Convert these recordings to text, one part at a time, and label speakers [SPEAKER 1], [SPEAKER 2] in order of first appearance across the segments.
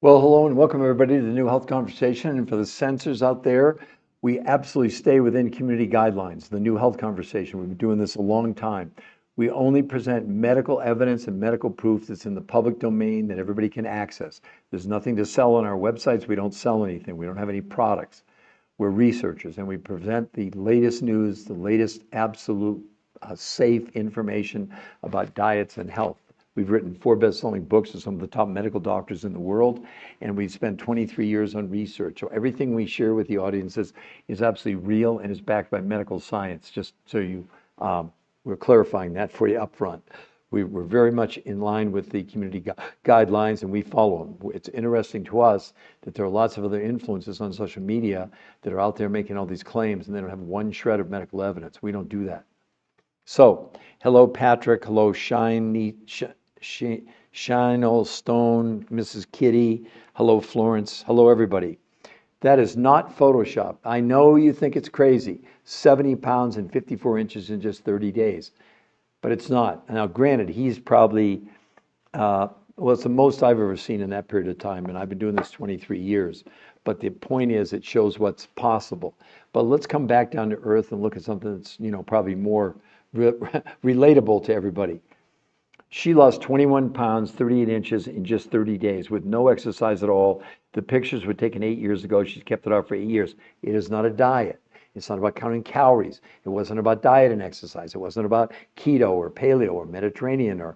[SPEAKER 1] Well, hello and welcome everybody to the New Health Conversation. And for the censors out there, we absolutely stay within community guidelines, the New Health Conversation. We've been doing this a long time. We only present medical evidence and medical proof that's in the public domain that everybody can access. There's nothing to sell on our websites. We don't sell anything. We don't have any products. We're researchers and we present the latest news, the latest absolute safe information about diets and health. We've written 4 best-selling books with some of the top medical doctors in the world, and we've spent 23 years on research. So everything we share with the audiences is absolutely real and is backed by medical science, just so we're clarifying that for you up front. We're very much in line with the community guidelines, and we follow them. It's interesting to us that there are lots of other influences on social media that are out there making all these claims, and they don't have one shred of medical evidence. We don't do that. So, hello, Patrick. Hello, Shinel Stone, Mrs. Kitty. Hello, Florence. Hello, everybody. That is not Photoshop. I know you think it's crazy. 70 pounds and 54 inches in just 30 days. But it's not. Now, granted, he's probably, well, it's the most I've ever seen in that period of time, and I've been doing this 23 years. But the point is, it shows what's possible. But let's come back down to earth and look at something that's, probably more relatable to everybody. She lost 21 pounds, 38 inches in just 30 days with no exercise at all. The pictures were taken 8 years ago. She's kept it off for 8 years. It is not a diet. It's not about counting calories. It wasn't about diet and exercise. It wasn't about keto or paleo or Mediterranean or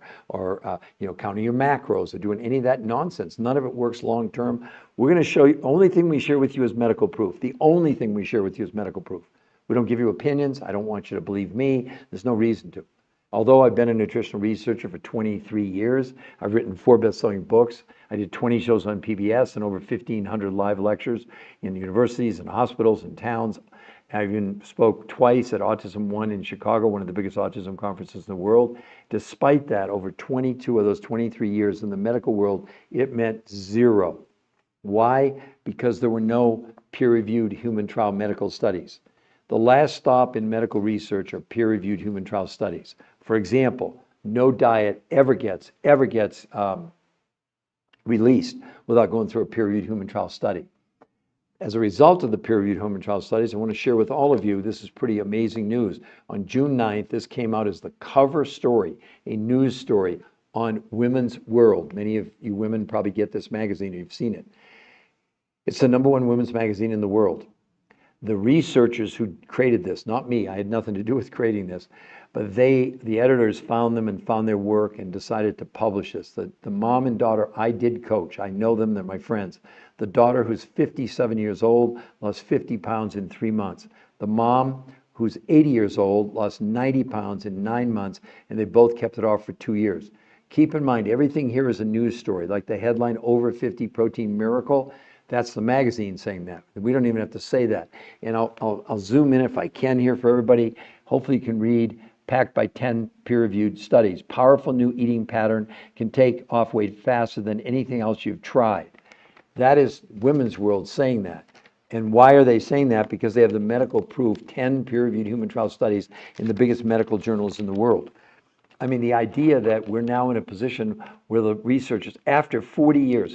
[SPEAKER 1] counting your macros or doing any of that nonsense. None of it works long term. We're going to show you, only thing we share with you is medical proof. The only thing we share with you is medical proof. We don't give you opinions. I don't want you to believe me. There's no reason to. Although I've been a nutritional researcher for 23 years, I've written 4 best-selling books. I did 20 shows on PBS and over 1,500 live lectures in universities and hospitals and towns. I even spoke twice at Autism One in Chicago, one of the biggest autism conferences in the world. Despite that, over 22 of those 23 years in the medical world, it meant 0. Why? Because there were no peer-reviewed human trial medical studies. The last stop in medical research are peer-reviewed human trial studies. For example, no diet ever gets released without going through a peer-reviewed human trial study. As a result of the peer-reviewed human trial studies, I want to share with all of you, this is pretty amazing news. On June 9th, this came out as the cover story, a news story on Women's World. Many of you women probably get this magazine, you've seen it. It's the #1 women's magazine in the world. The researchers who created this, not me, I had nothing to do with creating this, but the editors found them and found their work and decided to publish this. The mom and daughter I did coach, I know them, they're my friends. The daughter, who's 57 years old, lost 50 pounds in 3 months. The mom, who's 80 years old, lost 90 pounds in 9 months, and they both kept it off for 2 years. Keep in mind, everything here is a news story, like the headline, Over 50 Protein Miracle. That's the magazine saying that. We don't even have to say that. And I'll zoom in if I can here for everybody. Hopefully you can read, packed by 10 peer-reviewed studies. Powerful new eating pattern can take off weight faster than anything else you've tried. That is Women's World saying that. And why are they saying that? Because they have the medical proof, 10 peer-reviewed human trial studies in the biggest medical journals in the world. I mean, the idea that we're now in a position where the researchers, after 40 years,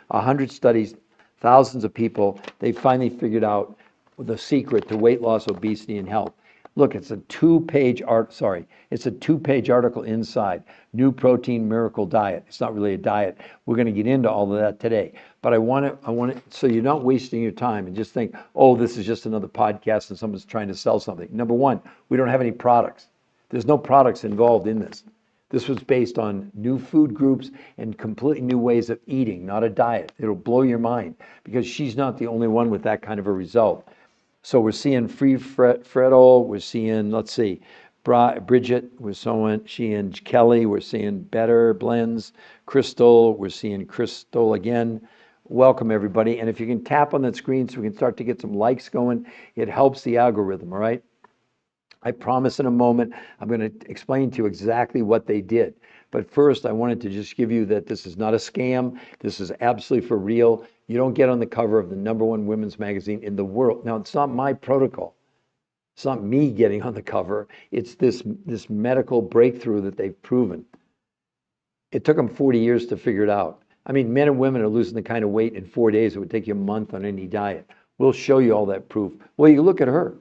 [SPEAKER 1] 100 studies, thousands of people, they finally figured out the secret to weight loss, obesity, and health. Look, it's a 2-page article inside, New Protein Miracle Diet. It's not really a diet. We're going to get into all of that today. But I want to, so you're not wasting your time and just think, oh, this is just another podcast and someone's trying to sell something. Number one, we don't have any products. There's no products involved in this. This was based on new food groups and completely new ways of eating, not a diet. It'll blow your mind because she's not the only one with that kind of a result. So we're seeing Free Fredol, we're seeing, let's see, Bridget, we're seeing Kelly, we're seeing Better Blends, Crystal, we're seeing Crystal again. Welcome everybody. And if you can tap on that screen so we can start to get some likes going, it helps the algorithm, all right? I promise in a moment, I'm going to explain to you exactly what they did. But first, I wanted to just give you that this is not a scam. This is absolutely for real. You don't get on the cover of the #1 women's magazine in the world. Now, it's not my protocol. It's not me getting on the cover. It's this medical breakthrough that they've proven. It took them 40 years to figure it out. I mean, men and women are losing the kind of weight in 4 days it would take you a month on any diet. We'll show you all that proof. Well, you look at her.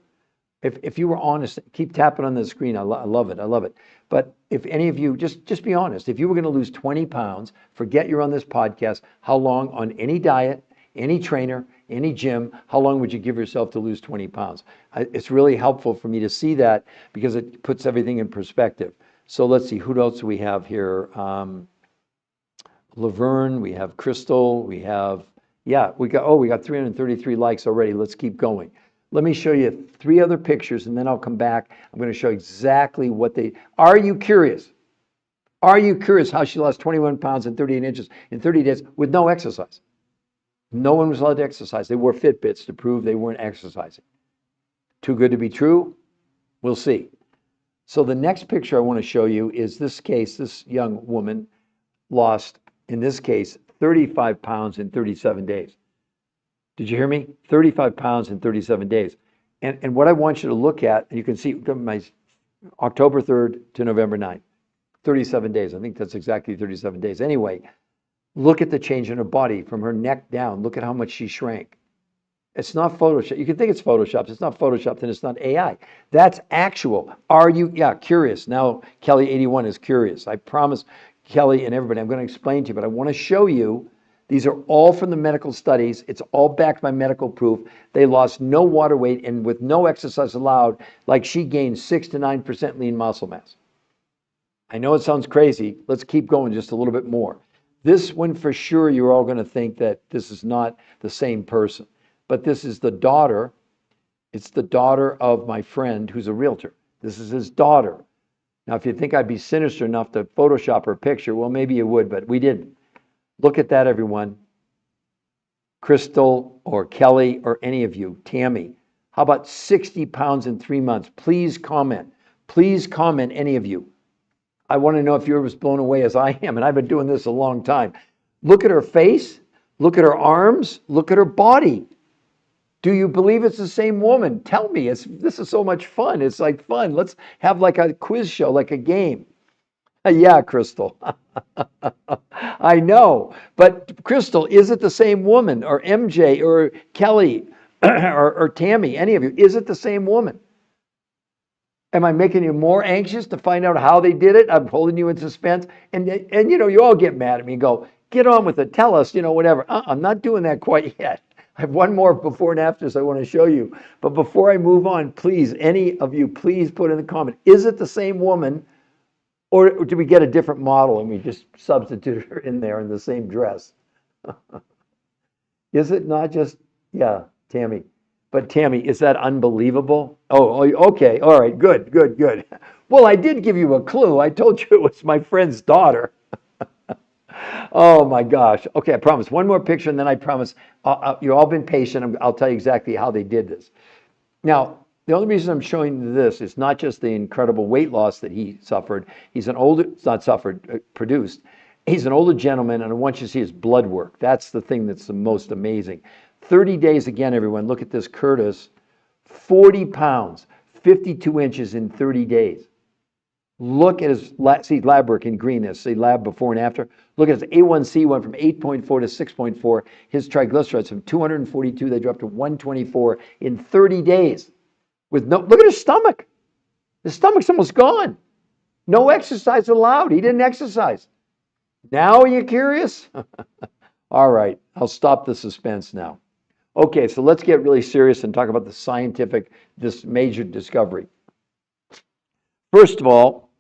[SPEAKER 1] If you were honest, keep tapping on the screen. I love it. I love it. But if any of you, just be honest. If you were going to lose 20 pounds, forget you're on this podcast. How long on any diet, any trainer, any gym, how long would you give yourself to lose 20 pounds? It's really helpful for me to see that because it puts everything in perspective. So let's see, who else do we have here? Laverne, we have Crystal, we have, we got 333 likes already. Let's keep going. Let me show you 3 other pictures and then I'll come back. I'm going to show exactly what are you curious? Are you curious how she lost 21 pounds and 38 inches in 30 days with no exercise? No one was allowed to exercise. They wore Fitbits to prove they weren't exercising. Too good to be true? We'll see. So the next picture I want to show you is this case. This young woman lost, in this case, 35 pounds in 37 days. Did you hear me? 35 pounds in 37 days. And what I want you to look at, and you can see my October 3rd to November 9th, 37 days. I think that's exactly 37 days. Anyway, look at the change in her body from her neck down. Look at how much she shrank. It's not Photoshop. You can think it's Photoshopped. It's not Photoshopped and it's not AI. That's actual. Are you, curious? Now, Kelly81 is curious. I promise Kelly and everybody, I'm going to explain to you, but I want to show you. These are all from the medical studies. It's all backed by medical proof. They lost no water weight and with no exercise allowed, like she gained 6 to 9% lean muscle mass. I know it sounds crazy. Let's keep going just a little bit more. This one for sure, you're all going to think that this is not the same person, but this is the daughter. It's the daughter of my friend who's a realtor. This is his daughter. Now, if you think I'd be sinister enough to Photoshop her picture, well, maybe you would, but we didn't. Look at that, everyone. Crystal or Kelly or any of you, Tammy, how about 60 pounds in 3 months? Please comment. Please comment, any of you. I want to know if you're as blown away as I am, and I've been doing this a long time. Look at her face. Look at her arms. Look at her body. Do you believe it's the same woman? Tell me. This is so much fun. It's like fun. Let's have like a quiz show, like a game. Yeah, Crystal. I know. But Crystal, is it the same woman? Or MJ or Kelly or Tammy, any of you? Is it the same woman? Am I making you more anxious to find out how they did it? I'm holding you in suspense. And you all get mad at me and go, get on with it. Tell us, whatever. I'm not doing that quite yet. I have one more before and afters I want to show you. But before I move on, please, any of you, please put in the comment, is it the same woman? Or do we get a different model and we just substitute her in there in the same dress? Is it not just, Tammy. But Tammy, is that unbelievable? Oh, okay. All right. Good. Well, I did give you a clue. I told you it was my friend's daughter. Oh my gosh. Okay, I promise. One more picture and then I promise you've all been patient. I'll tell you exactly how they did this. Now, the only reason I'm showing you this is not just the incredible weight loss that he suffered. He's an older, not suffered, produced. He's an older gentleman, and I want you to see his blood work. That's the thing that's the most amazing. 30 days again, everyone. Look at this, Curtis. 40 pounds, 52 inches in 30 days. Look at his lab work in green. This see lab before and after. Look at his A1C went from 8.4 to 6.4. His triglycerides from 242, they dropped to 124 in 30 days. Look at his stomach. His stomach's almost gone. No exercise allowed. He didn't exercise. Now are you curious? All right, I'll stop the suspense now. Okay, so let's get really serious and talk about this major discovery. First of all,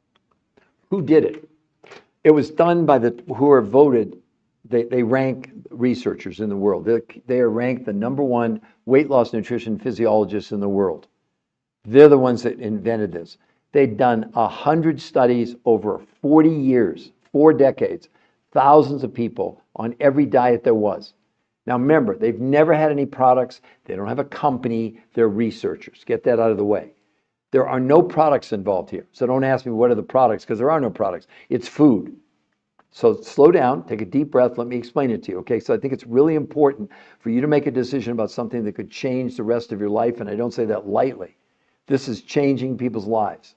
[SPEAKER 1] who did it? It was done by who are voted. They rank researchers in the world. They are ranked the #1 weight loss nutrition physiologists in the world. They're the ones that invented this. They'd done 100 studies over 40 years, 4 decades, thousands of people on every diet there was. Now remember, they've never had any products. They don't have a company. They're researchers. Get that out of the way. There are no products involved here. So don't ask me what are the products, because there are no products. It's food. So slow down, take a deep breath. Let me explain it to you. Okay, so I think it's really important for you to make a decision about something that could change the rest of your life. And I don't say that lightly. This is changing people's lives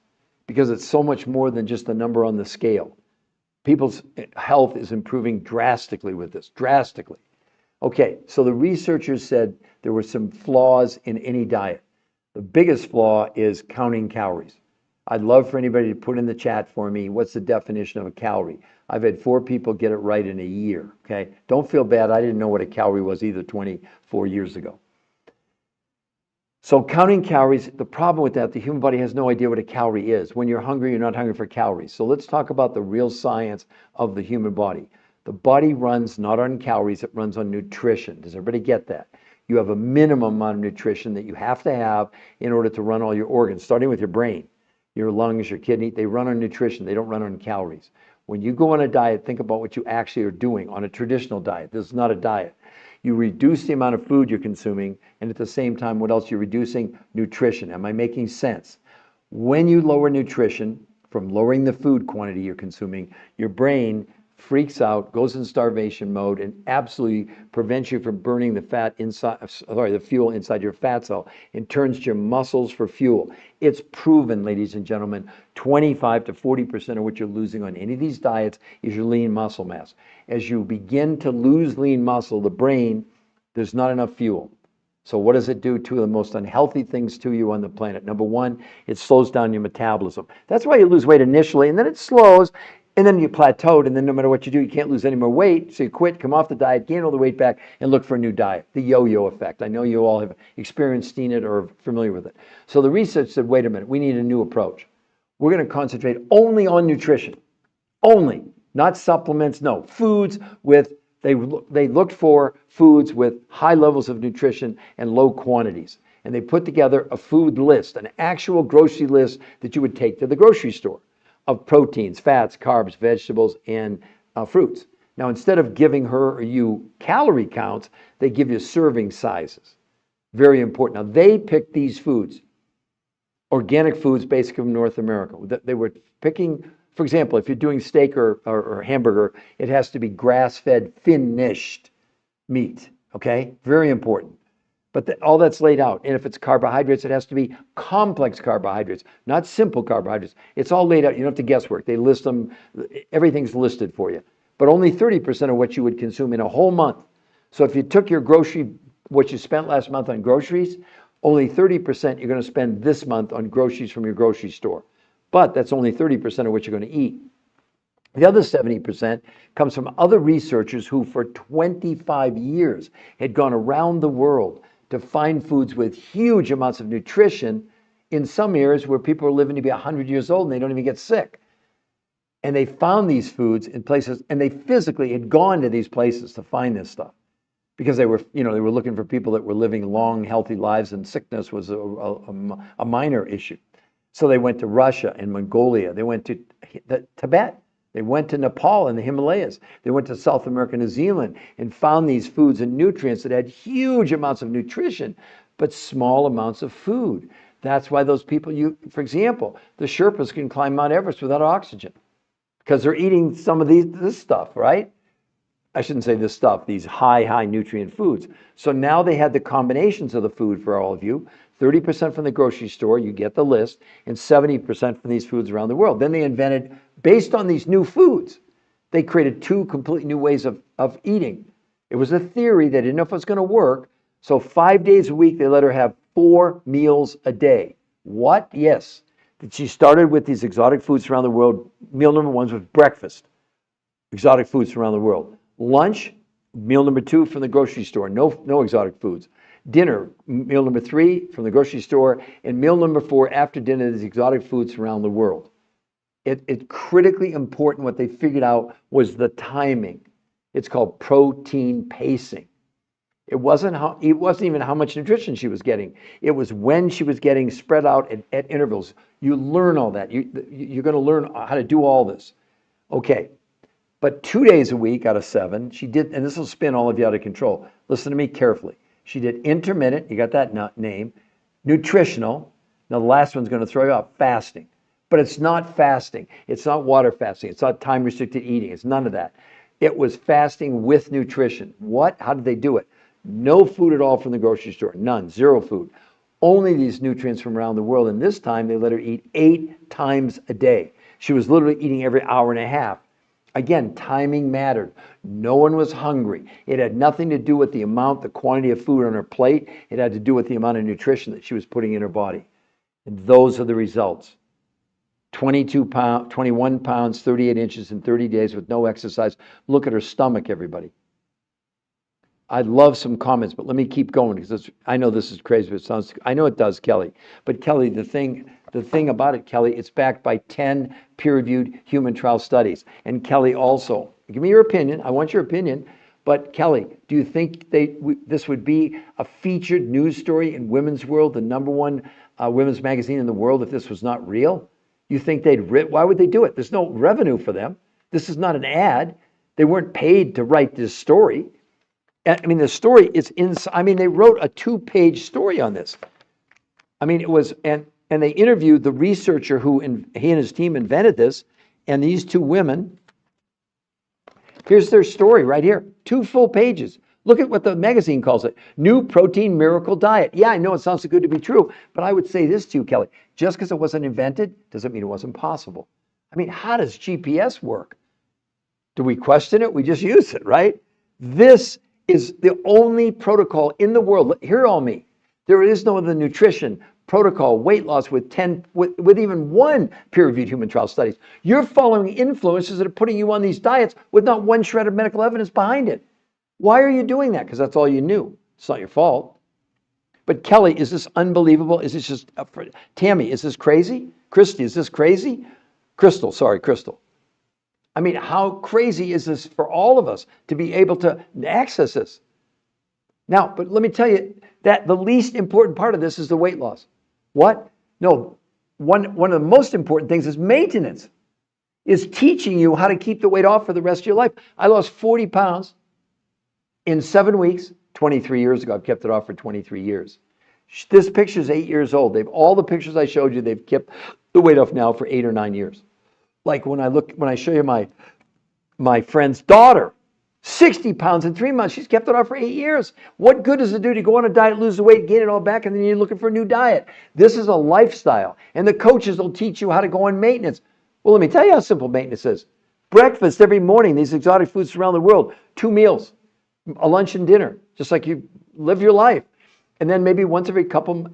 [SPEAKER 1] because it's so much more than just a number on the scale. People's health is improving drastically with this, drastically. Okay, so the researchers said there were some flaws in any diet. The biggest flaw is counting calories. I'd love for anybody to put in the chat for me, what's the definition of a calorie? I've had 4 people get it right in a year, okay? Don't feel bad, I didn't know what a calorie was either 24 years ago. So counting calories, the problem with that, the human body has no idea what a calorie is. When you're hungry, you're not hungry for calories. So let's talk about the real science of the human body. The body runs not on calories, it runs on nutrition. Does everybody get that? You have a minimum amount of nutrition that you have to have in order to run all your organs, starting with your brain, your lungs, your kidney. They run on nutrition, they don't run on calories. When you go on a diet, think about what you actually are doing on a traditional diet. This is not a diet. You reduce the amount of food you're consuming, and at the same time, what else? You're reducing nutrition. Am I making sense? When you lower nutrition from lowering the food quantity you're consuming, your brain freaks out, goes in starvation mode, and absolutely prevents you from burning the fat inside, the fuel inside your fat cell, and turns to your muscles for fuel. It's proven, ladies and gentlemen, 25 to 40% of what you're losing on any of these diets is your lean muscle mass. As you begin to lose lean muscle, the brain, there's not enough fuel. So what does it do? 2 of the most unhealthy things to you on the planet. Number 1, it slows down your metabolism. That's why you lose weight initially, and then it slows, and then you plateaued, and then no matter what you do, you can't lose any more weight, so you quit, come off the diet, gain all the weight back, and look for a new diet. The yo-yo effect. I know you all have experienced, seen it, or are familiar with it. So the research said, wait a minute, we need a new approach. We're going to concentrate only on nutrition. Only. Not supplements, no. Foods with, they looked for foods with high levels of nutrition and low quantities. And they put together a food list, an actual grocery list that you would take to the grocery store, of proteins, fats, carbs, vegetables, and fruits. Now, instead of giving her or you calorie counts, they give you serving sizes. Very important. Now, they picked these foods, organic foods, basically from North America. They were picking, for example, if you're doing steak or hamburger, it has to be grass-fed, finished meat, okay? Very important. But all that's laid out. And if it's carbohydrates, it has to be complex carbohydrates, not simple carbohydrates. It's all laid out. You don't have to guesswork. They list them. Everything's listed for you. But only 30% of what you would consume in a whole month. So if you took your what you spent last month on groceries, only 30% you're going to spend this month on groceries from your grocery store. But that's only 30% of what you're going to eat. The other 70% comes from other researchers who for 25 years had gone around the world to find foods with huge amounts of nutrition in some areas where people are living to be 100 years old and they don't even get sick. And they found these foods in places, and they physically had gone to these places to find this stuff because they were looking for people that were living long, healthy lives, and sickness was a minor issue. So they went to Russia and Mongolia. They went to Tibet. They went to Nepal and the Himalayas. They went to South America, New Zealand, and found these foods and nutrients that had huge amounts of nutrition, but small amounts of food. That's why those people, for example, the Sherpas can climb Mount Everest without oxygen because they're eating some of this stuff, right? I shouldn't say this stuff, these high nutrient foods. So now they had the combinations of the food for all of you. 30% from the grocery store, you get the list, and 70% from these foods around the world. Then they invented, based on these new foods, they created 2 completely new ways of eating. It was a theory. They didn't know if it was going to work. So 5 days a week, they let her have 4 meals a day. What? Yes. She started with these exotic foods around the world. Meal number 1 was breakfast. Exotic foods from around the world. Lunch, meal number 2 from the grocery store. No exotic foods. Dinner, meal number 3 from the grocery store, and meal number 4 after dinner, these exotic foods around the world. It's critically important. What they figured out was the timing. It's called protein pacing. It wasn't even how much nutrition she was getting. It was when she was getting spread out at intervals. You learn all that. You're going to learn how to do all this. Okay. But 2 days a week out of 7, she did, and this will spin all of you out of control. Listen to me carefully. She did intermittent, you got that name, nutritional. Now the last one's going to throw you off, fasting. But it's not fasting. It's not water fasting. It's not time-restricted eating. It's none of that. It was fasting with nutrition. What? How did they do it? No food at all from the grocery store. None. 0 food. Only these nutrients from around the world. And this time they let her eat 8 times a day. She was literally eating every hour and a half. Again, timing mattered. No one was hungry. It had nothing to do with the quantity of food on her plate. It had to do with the amount of nutrition that she was putting in her body. And those are the results. 21 pounds, 38 inches in 30 days with no exercise. Look at her stomach, everybody. I'd love some comments, but let me keep going because I know this is crazy, but I know it does, Kelly. But Kelly, the thing about it, Kelly, it's backed by 10 peer-reviewed human trial studies. And Kelly, also, give me your opinion. I want your opinion. But Kelly, do you think this would be a featured news story in Women's World, the #1 women's magazine in the world, if this was not real? You think why would they do it? There's no revenue for them. This is not an ad. They weren't paid to write this story. I mean, the story is they wrote a 2-page story on this. I mean, it was, and they interviewed the researcher he and his team invented this, and these 2 women. Here's their story right here, 2 full pages. Look at what the magazine calls it, New Protein Miracle Diet. Yeah, I know it sounds so good to be true, but I would say this to you, Kelly, just because it wasn't invented doesn't mean it wasn't possible. I mean, how does GPS work? Do we question it? We just use it, right? This is the only protocol in the world. Hear all me. There is no other nutrition protocol, weight loss with even 1 peer-reviewed human trial studies. You're following influencers that are putting you on these diets with not 1 shred of medical evidence behind it. Why are you doing that? Because that's all you knew. It's not your fault. But Kelly, is this unbelievable? Is this just, Tammy, is this crazy? Christy, is this crazy? Crystal. I mean, how crazy is this for all of us to be able to access this? Now, but let me tell you that the least important part of this is the weight loss. What? No, one of the most important things is maintenance, is teaching you how to keep the weight off for the rest of your life. I lost 40 pounds in 7 weeks, 23 years ago. I've kept it off for 23 years. This picture is 8 years old. All the pictures I showed you, they've kept the weight off now for 8 or 9 years. Like when I show you my friend's daughter, 60 pounds in 3 months. She's kept it off for 8 years. What good does it do to go on a diet, lose the weight, gain it all back, and then you're looking for a new diet? This is a lifestyle. And the coaches will teach you how to go on maintenance. Well, let me tell you how simple maintenance is. Breakfast every morning, these exotic foods around the world, 2 meals, a lunch and dinner, just like you live your life. And then maybe once every couple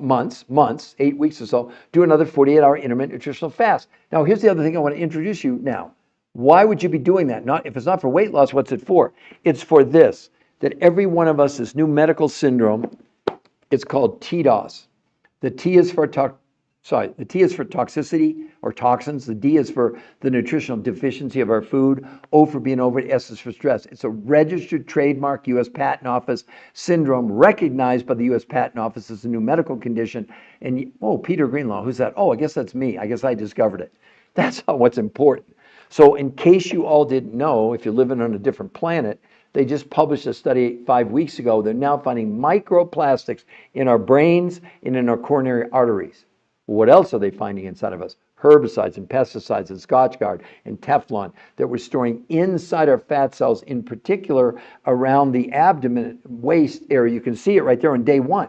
[SPEAKER 1] months, 8 weeks or so, do another 48-hour intermittent nutritional fast. Now, here's the other thing I want to introduce you now. Why would you be doing that? If it's not for weight loss, what's it for? It's for this, that every one of us, this new medical syndrome, it's called TDOS. The T is for toxicity or toxins. The D is for the nutritional deficiency of our food. O for being over, S is for stress. It's a registered trademark U.S. Patent Office syndrome recognized by the U.S. Patent Office as a new medical condition. And, Peter Greenlaw, who's that? Oh, I guess that's me. I guess I discovered it. That's what's important. So in case you all didn't know, if you're living on a different planet, they just published a study 5 weeks ago. They're now finding microplastics in our brains and in our coronary arteries. What else are they finding inside of us? Herbicides and pesticides and Scotchgard and Teflon that we're storing inside our fat cells, in particular around the abdomen waist area. You can see it right there on day 1.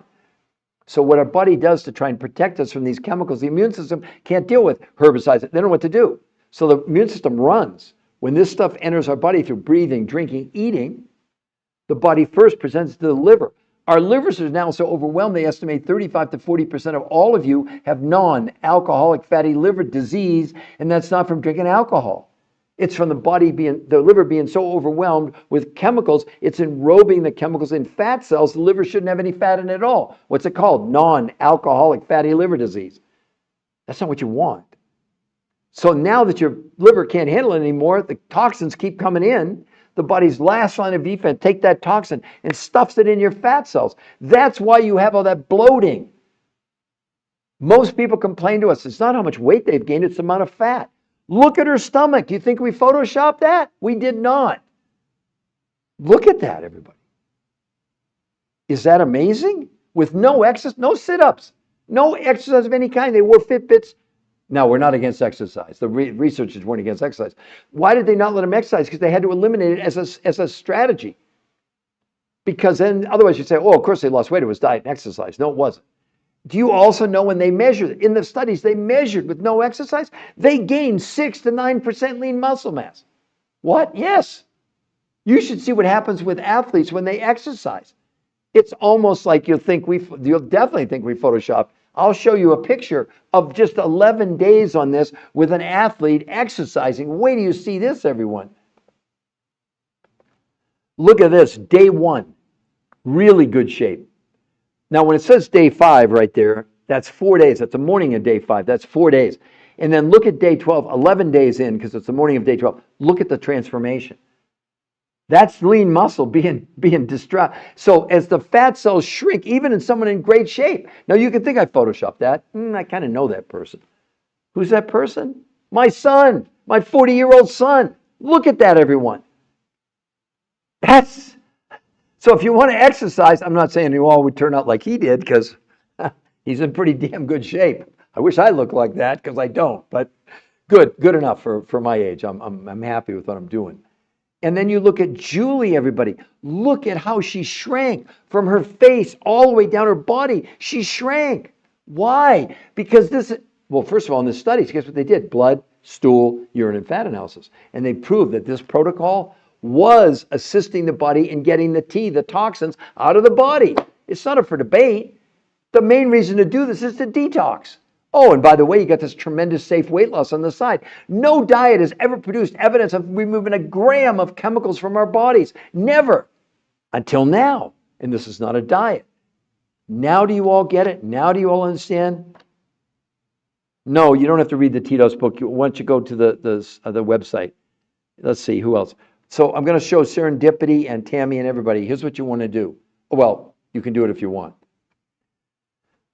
[SPEAKER 1] So what our body does to try and protect us from these chemicals, the immune system can't deal with herbicides. They don't know what to do. So the immune system runs. When this stuff enters our body through breathing, drinking, eating, the body first presents it to the liver. Our livers are now so overwhelmed, they estimate 35 to 40% of all of you have non-alcoholic fatty liver disease, and that's not from drinking alcohol. It's from the liver being so overwhelmed with chemicals, it's enrobing the chemicals in fat cells. The liver shouldn't have any fat in it at all. What's it called? Non-alcoholic fatty liver disease. That's not what you want. So now that your liver can't handle it anymore, the toxins keep coming in. The body's last line of defense, take that toxin and stuffs it in your fat cells. That's why you have all that bloating. Most people complain to us, it's not how much weight they've gained, it's the amount of fat. Look at her stomach. Do you think we photoshopped that? We did not. Look at that, everybody. Is that amazing? With no exercise, no sit-ups, no exercise of any kind. They wore Fitbits. Now, we're not against exercise. The researchers weren't against exercise. Why did they not let them exercise? Because they had to eliminate it as a strategy. Because then otherwise you'd say, oh, of course they lost weight. It was diet and exercise. No, it wasn't. Do you also know when they measured, in the studies they measured with no exercise, they gained 6 to 9% lean muscle mass. What? Yes. You should see what happens with athletes when they exercise. It's almost like you'll definitely think we Photoshopped. I'll show you a picture of just 11 days on this with an athlete exercising. Wait till you see this, everyone. Look at this, day 1, really good shape. Now, when it says day 5 right there, that's 4 days. That's the morning of day 5. That's 4 days. And then look at day 12, 11 days in, because it's the morning of day 12. Look at the transformation. That's lean muscle being distraught. So as the fat cells shrink, even in someone in great shape. Now, you can think I Photoshopped that. I kind of know that person. Who's that person? My son, my 40-year-old son. Look at that, everyone. So if you want to exercise, I'm not saying you all would turn out like he did, because he's in pretty damn good shape. I wish I looked like that, because I don't. But good enough for my age. I'm happy with what I'm doing. And then you look at Julie, everybody. Look at how she shrank from her face all the way down her body. She shrank. Why? Because first of all, in the studies, guess what they did? Blood, stool, urine, and fat analysis. And they proved that this protocol was assisting the body in getting the toxins out of the body. It's not up for debate. The main reason to do this is to detox. Oh, and by the way, you got this tremendous safe weight loss on the side. No diet has ever produced evidence of removing a gram of chemicals from our bodies. Never. Until now. And this is not a diet. Now do you all get it? Now do you all understand? No, you don't have to read the Tito's book. Why don't you go to the website? Let's see, who else? So I'm going to show Serendipity and Tammy and everybody. Here's what you want to do. Well, you can do it if you want.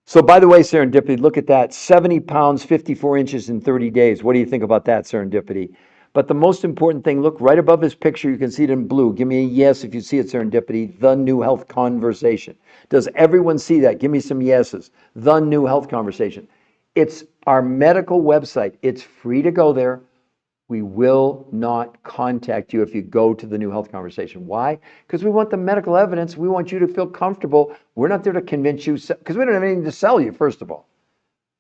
[SPEAKER 1] So by the way, Serendipity, look at that. 70 pounds, 54 inches in 30 days. What do you think about that, Serendipity? But the most important thing, look right above his picture. You can see it in blue. Give me a yes if you see it, Serendipity. The New Health Conversation. Does everyone see that? Give me some yeses. The New Health Conversation. It's our medical website. It's free to go there. We will not contact you if you go to the New Health Conversation. Why? Because we want the medical evidence. We want you to feel comfortable. We're not there to convince you, because we don't have anything to sell you, first of all.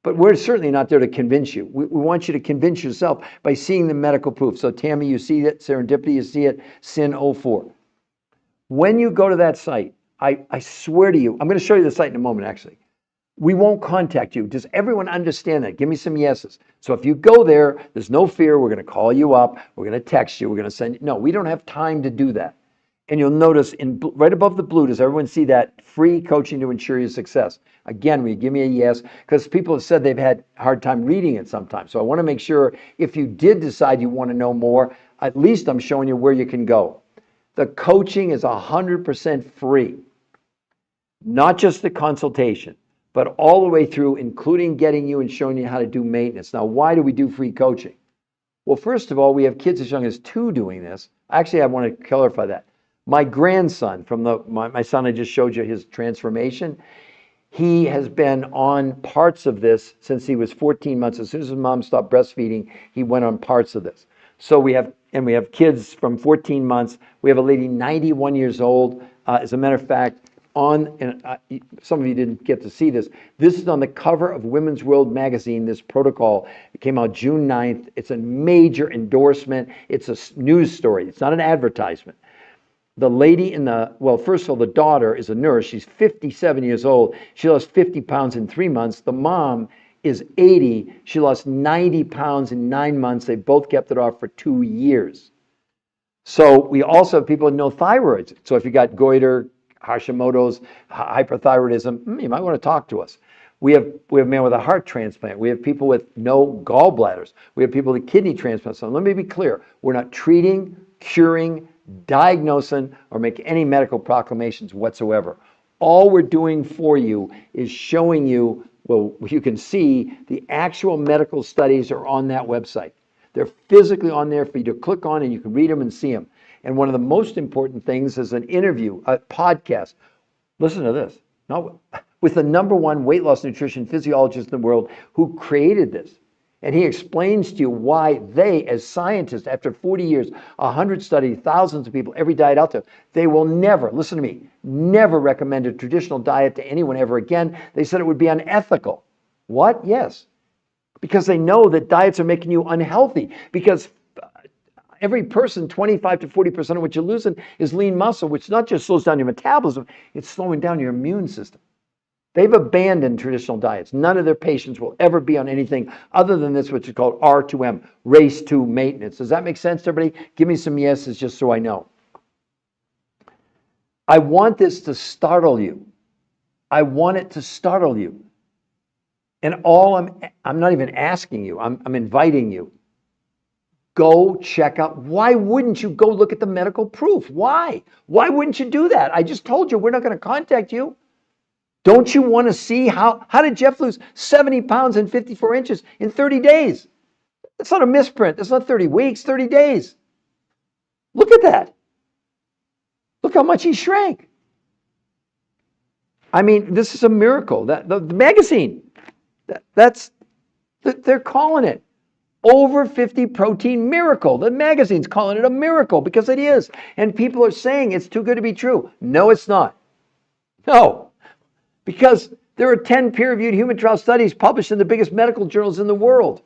[SPEAKER 1] But we're certainly not there to convince you. We want you to convince yourself by seeing the medical proof. So Tammy, you see it. Serendipity, you see it. Sin04. When you go to that site, I swear to you, I'm going to show you the site in a moment, actually. We won't contact you. Does everyone understand that? Give me some yeses. So if you go there, there's no fear. We're going to call you up. We're going to text you. We're going to send you. No, we don't have time to do that. And you'll notice right above the blue, does everyone see that? Free coaching to ensure your success. Again, will you give me a yes? Because people have said they've had a hard time reading it sometimes. So I want to make sure if you did decide you want to know more, at least I'm showing you where you can go. The coaching is 100% free. Not just the consultation, but all the way through, including getting you and showing you how to do maintenance. Now, why do we do free coaching? Well, first of all, we have kids as young as 2 doing this. Actually, I want to clarify that. My grandson, my son I just showed you his transformation, he has been on parts of this since he was 14 months. As soon as his mom stopped breastfeeding, he went on parts of this. So we have kids from 14 months. We have a lady 91 years old. As a matter of fact, some of you didn't get to see this. This is on the cover of Women's World magazine, this protocol. It came out June 9th. It's a major endorsement. It's a news story. It's not an advertisement. The lady first of all, the daughter is a nurse. She's 57 years old. She lost 50 pounds in 3 months. The mom is 80. She lost 90 pounds in 9 months. They both kept it off for 2 years. So we also have people with no thyroids. So if you got goiter, Hashimoto's, hyperthyroidism, you might want to talk to us. We have a man with a heart transplant. We have people with no gallbladders. We have people with kidney transplants. So let me be clear. We're not treating, curing, diagnosing, or make any medical proclamations whatsoever. All we're doing for you is showing you, you can see the actual medical studies are on that website. They're physically on there for you to click on, and you can read them and see them. And one of the most important things is an interview, a podcast. Listen to this. With the #1 weight loss nutrition physiologist in the world who created this. And he explains to you why they, as scientists, after 40 years, 100 studies, thousands of people, every diet out there, they will never, listen to me, never recommend a traditional diet to anyone ever again. They said it would be unethical. What? Yes. Because they know that diets are making you unhealthy. Because every person, 25 to 40% of what you're losing is lean muscle, which not just slows down your metabolism, it's slowing down your immune system. They've abandoned traditional diets. None of their patients will ever be on anything other than this, which is called R2M, race to maintenance. Does that make sense to everybody? Give me some yeses just so I know. I want this to startle you. I want it to startle you. And I'm not even asking you, I'm inviting you. Go check out. Why wouldn't you go look at the medical proof? Why? Why wouldn't you do that? I just told you we're not going to contact you. Don't you want to see how did Jeff lose 70 pounds and 54 inches in 30 days? That's not a misprint. That's not 30 weeks, 30 days. Look at that. Look how much he shrank. I mean, this is a miracle. The magazine, they're calling it over 50 protein miracle. The magazine's calling it a miracle because it is. And people are saying it's too good to be true. No, it's not. No, because there are 10 peer-reviewed human trial studies published in the biggest medical journals in the world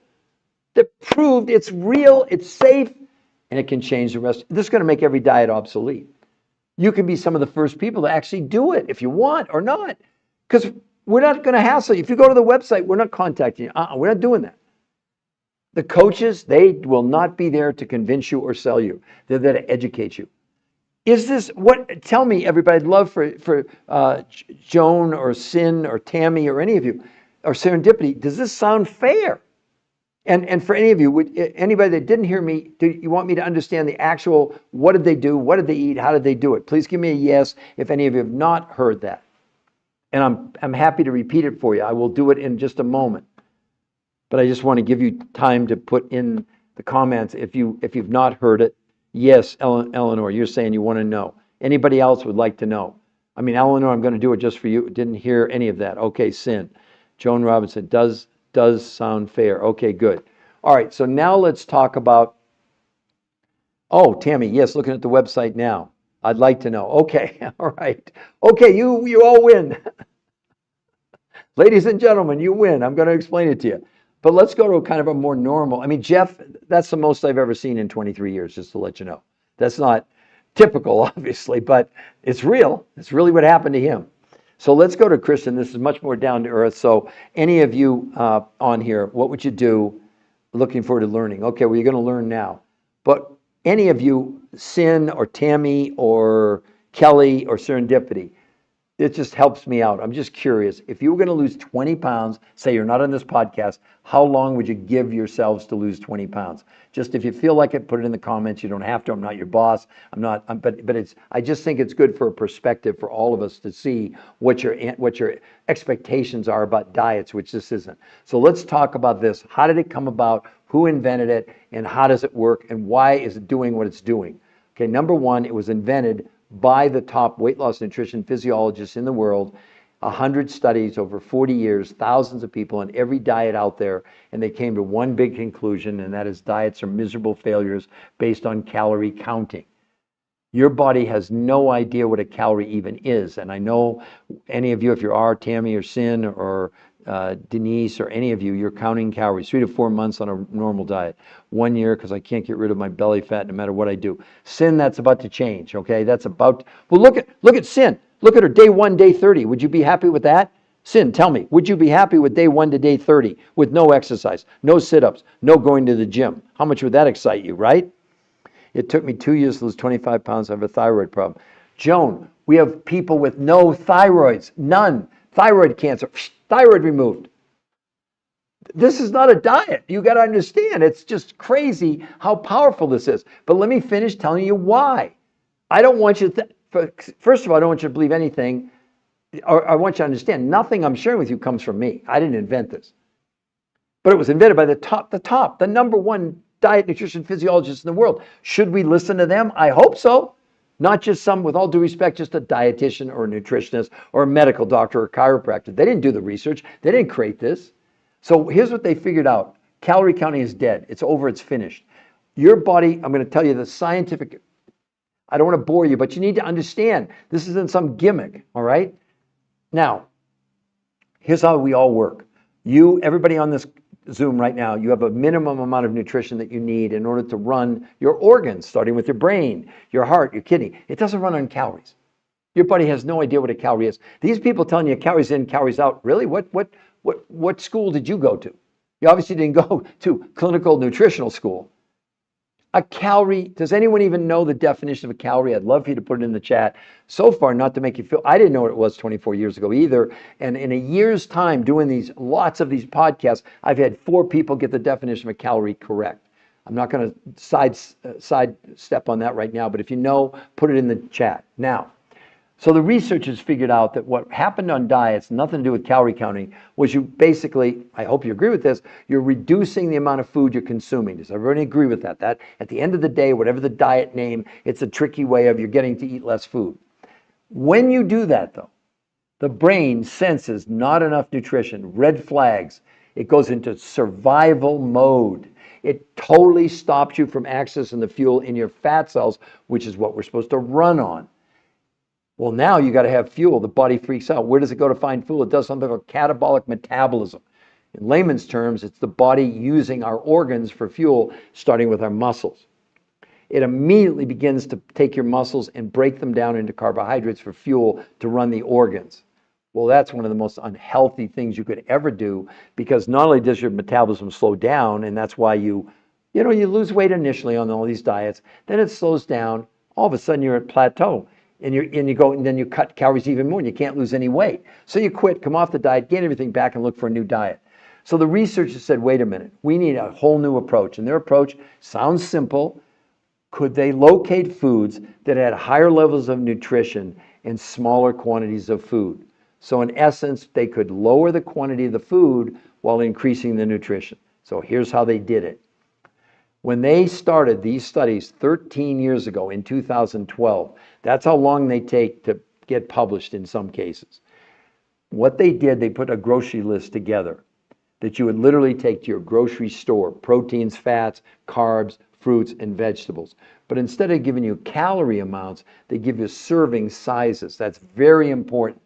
[SPEAKER 1] that proved it's real, it's safe, and it can change the rest. This is going to make every diet obsolete. You can be some of the first people to actually do it if you want or not. Because we're not going to hassle you. If you go to the website, we're not contacting you. We're not doing that. The coaches, they will not be there to convince you or sell you. They're there to educate you. Is this what? Tell me, everybody. I'd love for Joan or Sin or Tammy or any of you, or Serendipity. Does this sound fair? And for any of you, anybody that didn't hear me, do you want me to understand the actual? What did they do? What did they eat? How did they do it? Please give me a yes if any of you have not heard that. And I'm happy to repeat it for you. I will do it in just a moment. But I just want to give you time to put in the comments if you've not heard it. Yes, Eleanor, you're saying you want to know. Anybody else would like to know? I mean, Eleanor, I'm going to do it just for you. Didn't hear any of that. Okay, Sin. Joan Robinson, does sound fair. Okay, good. All right, so now let's talk about, oh, Tammy, yes, looking at the website now. I'd like to know. Okay, all right. Okay, you all win. Ladies and gentlemen, you win. I'm going to explain it to you. But let's go to kind of a more normal. I mean, Jeff, that's the most I've ever seen in 23 years, just to let you know. That's not typical, obviously, but it's real. It's really what happened to him. So let's go to Christian. This is much more down to earth. So any of you on here, what would you do? Looking forward to learning. Okay, well, you're going to learn now. But any of you, Sin or Tammy or Kelly or Serendipity, it just helps me out. I'm just curious. If you were going to lose 20 pounds, say you're not on this podcast, how long would you give yourselves to lose 20 pounds? Just if you feel like it, put it in the comments. You don't have to. I'm not your boss. I just think it's good for a perspective for all of us to see what your expectations are about diets, which this isn't. So let's talk about this. How did it come about? Who invented it? And how does it work? And why is it doing what it's doing? Okay, number one, it was invented by the top weight loss nutrition physiologists in the world, 100 studies over 40 years, thousands of people on every diet out there, and they came to one big conclusion, and that is diets are miserable failures based on calorie counting. Your body has no idea what a calorie even is, and I know any of you, if you are Tammy or Sin or Denise or any of you, you're counting calories 3 to 4 months on a normal diet. 1 year because I can't get rid of my belly fat no matter what I do. Sin, that's about to change. Okay, that's about. Well, look at Sin. Look at her day 1, day 30. Would you be happy with that? Sin, tell me, would you be happy with day 1 to day 30 with no exercise, no sit-ups, no going to the gym? How much would that excite you, right? It took me 2 years to lose 25 pounds. I have a thyroid problem. Joan, we have people with no thyroids, none. Thyroid cancer, thyroid removed. This is not a diet. You got to understand. It's just crazy how powerful this is. But let me finish telling you why. I don't want you to, first of all, I don't want you to believe anything, or I want you to understand nothing I'm sharing with you comes from me. I didn't invent this. But it was invented by the number one diet nutrition physiologist in the world. Should we listen to them? I hope so. Not just some, with all due respect, just a dietitian or a nutritionist or a medical doctor or a chiropractor. They didn't do the research. They didn't create this. So here's what they figured out. Calorie counting is dead. It's over. It's finished. Your body, I'm going to tell you the scientific, I don't want to bore you, but you need to understand this isn't some gimmick, all right? Now, here's how we all work. Everybody on this Zoom right now, you have a minimum amount of nutrition that you need in order to run your organs, starting with your brain, your heart, your kidney. It doesn't run on calories. Your body has no idea what a calorie is. These people telling you calories in, calories out. Really? What school did you go to? You obviously didn't go to clinical nutritional school. A calorie, does anyone even know the definition of a calorie? I'd love for you to put it in the chat. So far, not to make you feel, I didn't know what it was 24 years ago either. And in a year's time doing lots of these podcasts, I've had 4 people get the definition of a calorie correct. I'm not going to sidestep on that right now, but if you know, put it in the chat. Now, so the researchers figured out that what happened on diets, nothing to do with calorie counting, was you basically, I hope you agree with this, you're reducing the amount of food you're consuming. Does everybody agree with that? That at the end of the day, whatever the diet name, it's a tricky way of you're getting to eat less food. When you do that though, the brain senses not enough nutrition, red flags. It goes into survival mode. It totally stops you from accessing the fuel in your fat cells, which is what we're supposed to run on. Well, now you got to have fuel. The body freaks out. Where does it go to find fuel? It does something called catabolic metabolism. In layman's terms, it's the body using our organs for fuel, starting with our muscles. It immediately begins to take your muscles and break them down into carbohydrates for fuel to run the organs. Well, that's one of the most unhealthy things you could ever do, because not only does your metabolism slow down, and that's why you lose weight initially on all these diets, then it slows down. All of a sudden you're at plateau. And then you cut calories even more and you can't lose any weight. So you quit, come off the diet, get everything back and look for a new diet. So the researchers said, wait a minute, we need a whole new approach. And their approach sounds simple. Could they locate foods that had higher levels of nutrition and smaller quantities of food? So in essence, they could lower the quantity of the food while increasing the nutrition. So here's how they did it. When they started these studies 13 years ago in 2012, that's how long they take to get published in some cases. What they did, they put a grocery list together that you would literally take to your grocery store: proteins, fats, carbs, fruits, and vegetables. But instead of giving you calorie amounts, they give you serving sizes. That's very important.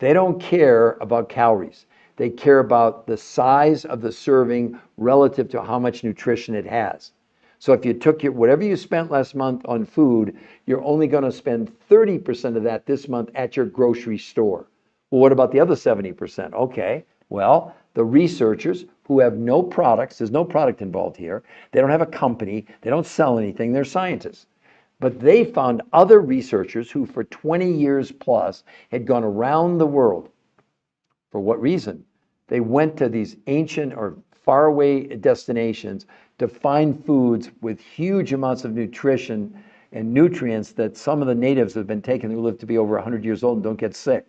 [SPEAKER 1] They don't care about calories. They care about the size of the serving relative to how much nutrition it has. So if you took whatever you spent last month on food, you're only going to spend 30% of that this month at your grocery store. Well, what about the other 70%? Okay, well, the researchers who have no products, there's no product involved here, they don't have a company, they don't sell anything, they're scientists. But they found other researchers who for 20 years plus had gone around the world. For what reason? They went to these ancient or faraway destinations to find foods with huge amounts of nutrition and nutrients that some of the natives have been taking who live to be over 100 years old and don't get sick.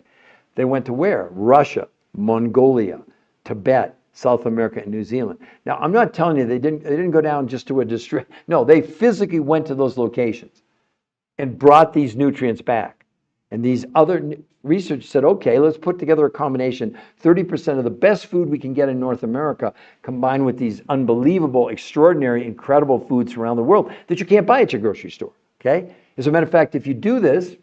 [SPEAKER 1] They went to where? Russia, Mongolia, Tibet, South America, and New Zealand. Now, I'm not telling you they didn't go down just to a district. No, they physically went to those locations and brought these nutrients back. And these other research said, okay, let's put together a combination, 30% of the best food we can get in North America, combined with these unbelievable, extraordinary, incredible foods around the world that you can't buy at your grocery store, okay? As a matter of fact, if you do this,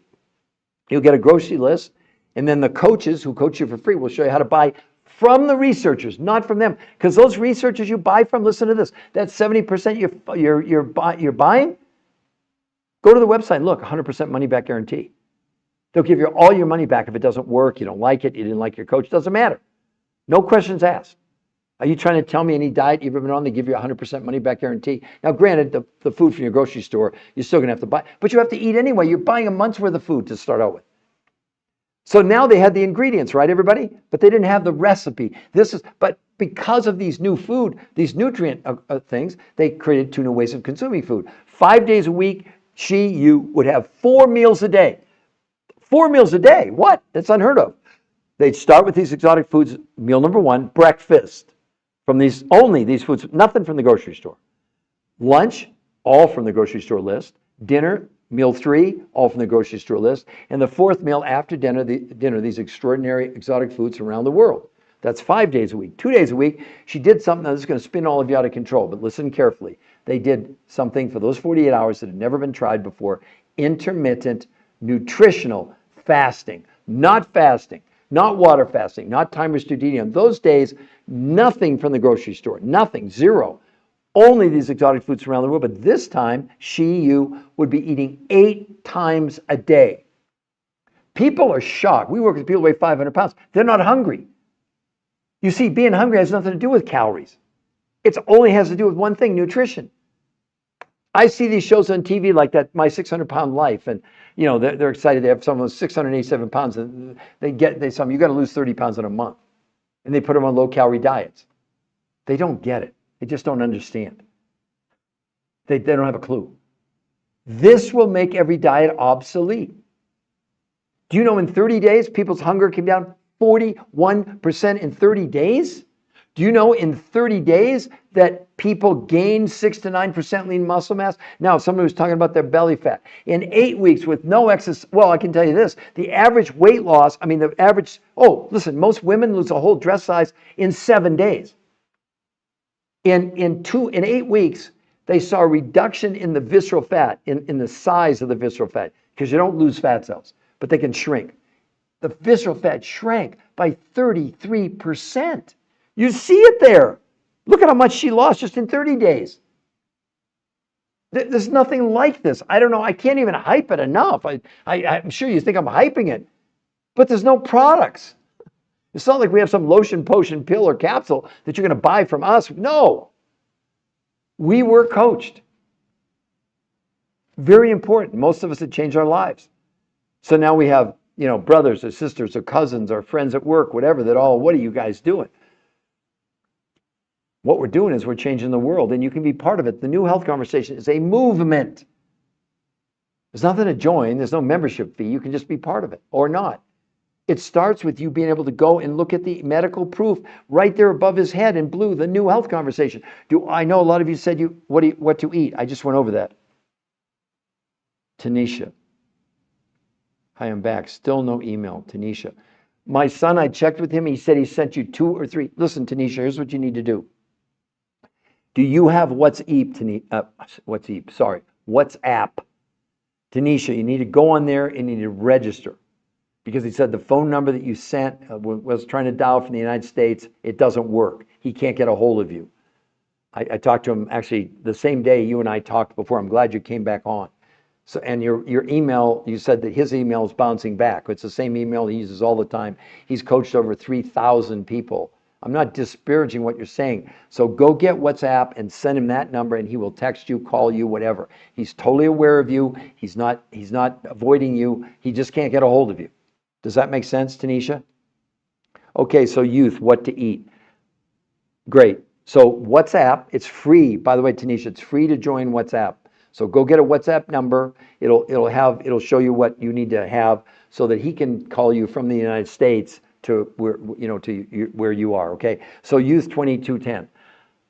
[SPEAKER 1] you'll get a grocery list, and then the coaches who coach you for free will show you how to buy from the researchers, not from them. Because those researchers you buy from, listen to this, that 70% you're buying, go to the website and look, 100% money back guarantee. They'll give you all your money back if it doesn't work, you don't like it, you didn't like your coach, doesn't matter. No questions asked. Are you trying to tell me any diet you've ever been on, they give you 100% money back guarantee? Now, granted, the food from your grocery store, you're still going to have to buy, but you have to eat anyway. You're buying a month's worth of food to start out with. So now they had the ingredients, right, everybody? But they didn't have the recipe. But because of these new food, these nutrient things, they created 2 new ways of consuming food. 5 days a week, you would have 4 meals a day. 4 meals a day. What? That's unheard of. They'd start with these exotic foods. Meal number 1, breakfast. From these foods, nothing from the grocery store. Lunch, all from the grocery store list. Dinner, meal 3, all from the grocery store list. And the 4th meal after dinner, these extraordinary exotic foods around the world. That's 5 days a week. 2 days a week, she did something that is going to spin all of you out of control, but listen carefully. They did something for those 48 hours that had never been tried before: intermittent nutritional fasting. Not fasting. Not water fasting, not time restricted eating. On those days, nothing from the grocery store, nothing, zero. Only these exotic foods around the world. But this time, you would be eating 8 times a day. People are shocked. We work with people who weigh 500 pounds. They're not hungry. You see, being hungry has nothing to do with calories. It only has to do with one thing, nutrition. I see these shows on TV like that, My 600-Pound Life, and they're excited to have someone with 687 pounds, and they say, you got to lose 30 pounds in a month, and they put them on low-calorie diets. They don't get it. They just don't understand. They don't have a clue. This will make every diet obsolete. Do you know in 30 days, people's hunger came down 41% in 30 days? Do you know in 30 days that people gain 6 to 9% lean muscle mass? Now, someone was talking about their belly fat. In 8 weeks with no excess, well, I can tell you this, the average weight loss, most women lose a whole dress size in 7 days. In 8 weeks, they saw a reduction in the visceral fat, in the size of the visceral fat, because you don't lose fat cells, but they can shrink. The visceral fat shrank by 33%. You see it there. Look at how much she lost just in 30 days. There's nothing like this. I don't know. I can't even hype it enough. I'm sure you think I'm hyping it, but there's no products. It's not like we have some lotion, potion, pill, or capsule that you're going to buy from us. No. We were coached. Very important. Most of us had changed our lives. So now we have, brothers or sisters or cousins or friends at work, whatever, what are you guys doing? What we're doing is we're changing the world, and you can be part of it. The New Health Conversation is a movement. There's nothing to join. There's no membership fee. You can just be part of it or not. It starts with you being able to go and look at the medical proof right there above his head in blue, the New Health Conversation. I know a lot of you said what to eat. I just went over that. Tanisha. Hi, I'm back. Still no email. Tanisha. My son, I checked with him. He said he sent you 2 or 3. Listen, Tanisha, here's what you need to do. Do you have WhatsApp? Tanisha, you need to go on there and you need to register, because he said the phone number that you sent was trying to dial from the United States. It doesn't work. He can't get a hold of you. I talked to him actually the same day you and I talked before. I'm glad you came back on. So, and your email, you said that his email is bouncing back. It's the same email he uses all the time. He's coached over 3,000 people. I'm not disparaging what you're saying. So go get WhatsApp and send him that number, and he will text you, call you, whatever. He's totally aware of you. He's not avoiding you. He just can't get a hold of you. Does that make sense, Tanisha? Okay, so youth, what to eat. Great. So WhatsApp, it's free. By the way, Tanisha, it's free to join WhatsApp. So go get a WhatsApp number. It'll show you what you need to have so that he can call you from the United States to where you are. Okay. So Youth 2210.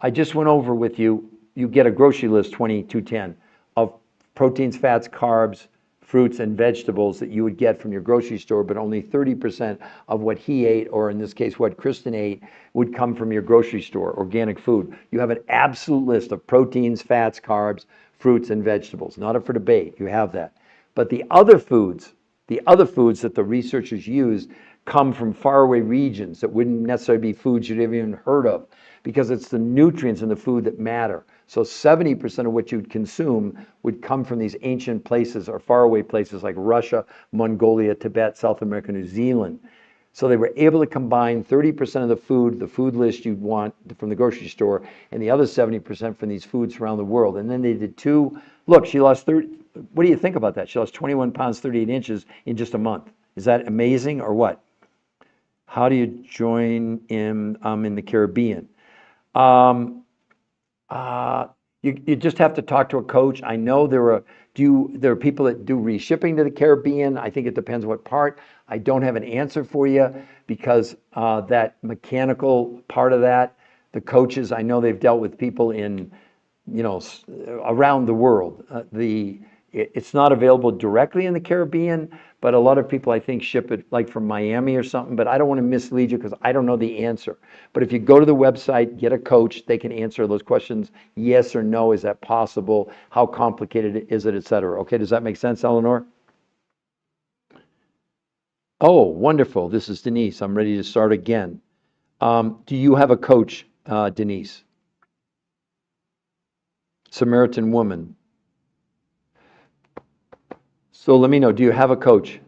[SPEAKER 1] I just went over with you. You get a grocery list 2210 of proteins, fats, carbs, fruits, and vegetables that you would get from your grocery store, but only 30% of what he ate, or in this case, what Kristen ate, would come from your grocery store, organic food. You have an absolute list of proteins, fats, carbs, fruits, and vegetables. Not up for debate. You have that. But the other foods that the researchers used come from faraway regions that wouldn't necessarily be foods you'd have even heard of, because it's the nutrients in the food that matter. So 70% of what you'd consume would come from these ancient places or faraway places like Russia, Mongolia, Tibet, South America, New Zealand. So they were able to combine 30% of the food list you'd want from the grocery store, and the other 70% from these foods around the world. And then they did she lost 30, what do you think about that? She lost 21 pounds, 38 inches in just a month. Is that amazing or what? How do you join in the Caribbean? You just have to talk to a coach. I know there are people that do reshipping to the Caribbean. I think it depends what part. I don't have an answer for you, because that mechanical part of that, the coaches, I know they've dealt with people in, around the world. It's not available directly in the Caribbean, but a lot of people, I think, ship it like from Miami or something, but I don't want to mislead you because I don't know the answer. But if you go to the website, get a coach, they can answer those questions. Yes or no, is that possible? How complicated is it, et cetera? Okay, does that make sense, Eleanor? Oh, wonderful. This is Denise. I'm ready to start again. Do you have a coach, Denise? Samaritan woman. So let me know, do you have a coach?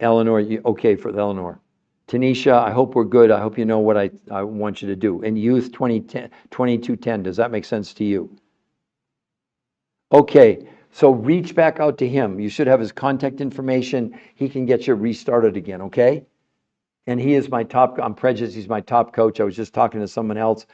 [SPEAKER 1] Eleanor, okay for Eleanor. Tanisha, I hope we're good. I hope you know what I want you to do. And Youth 2010, 2210, does that make sense to you? Okay, so reach back out to him. You should have his contact information. He can get you restarted again, okay? And he is my top, I'm prejudiced, he's my top coach. I was just talking to someone else.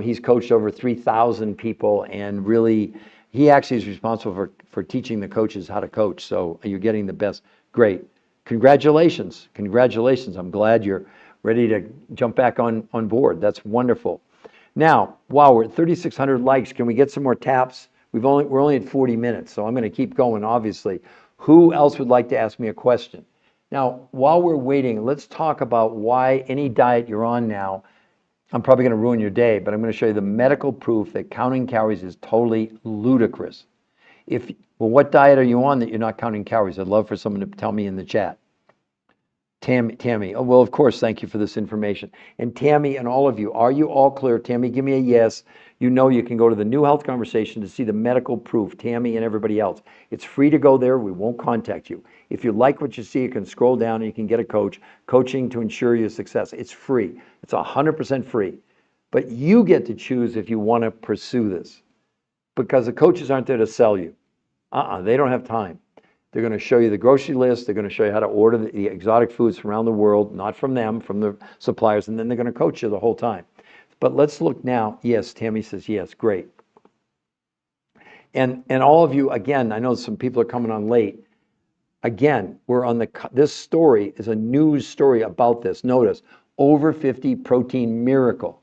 [SPEAKER 1] He's coached over 3,000 people, and really, he actually is responsible for teaching the coaches how to coach. So you're getting the best. Great. Congratulations. Congratulations. I'm glad you're ready to jump back on board. That's wonderful. Now, wow, we're at 3,600 likes. Can we get some more taps? We're only at 40 minutes, so I'm going to keep going, obviously. Who else would like to ask me a question? Now, while we're waiting, let's talk about why any diet you're on now, I'm probably going to ruin your day, but I'm going to show you the medical proof that counting calories is totally ludicrous. Well, what diet are you on that you're not counting calories? I'd love for someone to tell me in the chat. Tammy. Oh, well, of course, thank you for this information. And Tammy and all of you, are you all clear? Tammy, give me a yes. You know you can go to the New Health Conversation to see the medical proof, Tammy and everybody else. It's free to go there. We won't contact you. If you like what you see, you can scroll down and you can get a coach, coaching to ensure your success. It's free. It's 100% free. But you get to choose if you want to pursue this, because the coaches aren't there to sell you. They don't have time. They're going to show you the grocery list. They're going to show you how to order the exotic foods from around the world, not from them, from the suppliers, and then they're going to coach you the whole time. But let's look now. Yes, Tammy says yes. Great. And all of you, again, I know some people are coming on late. Again, we're on this story is a news story about this. Notice, over 50 protein miracle.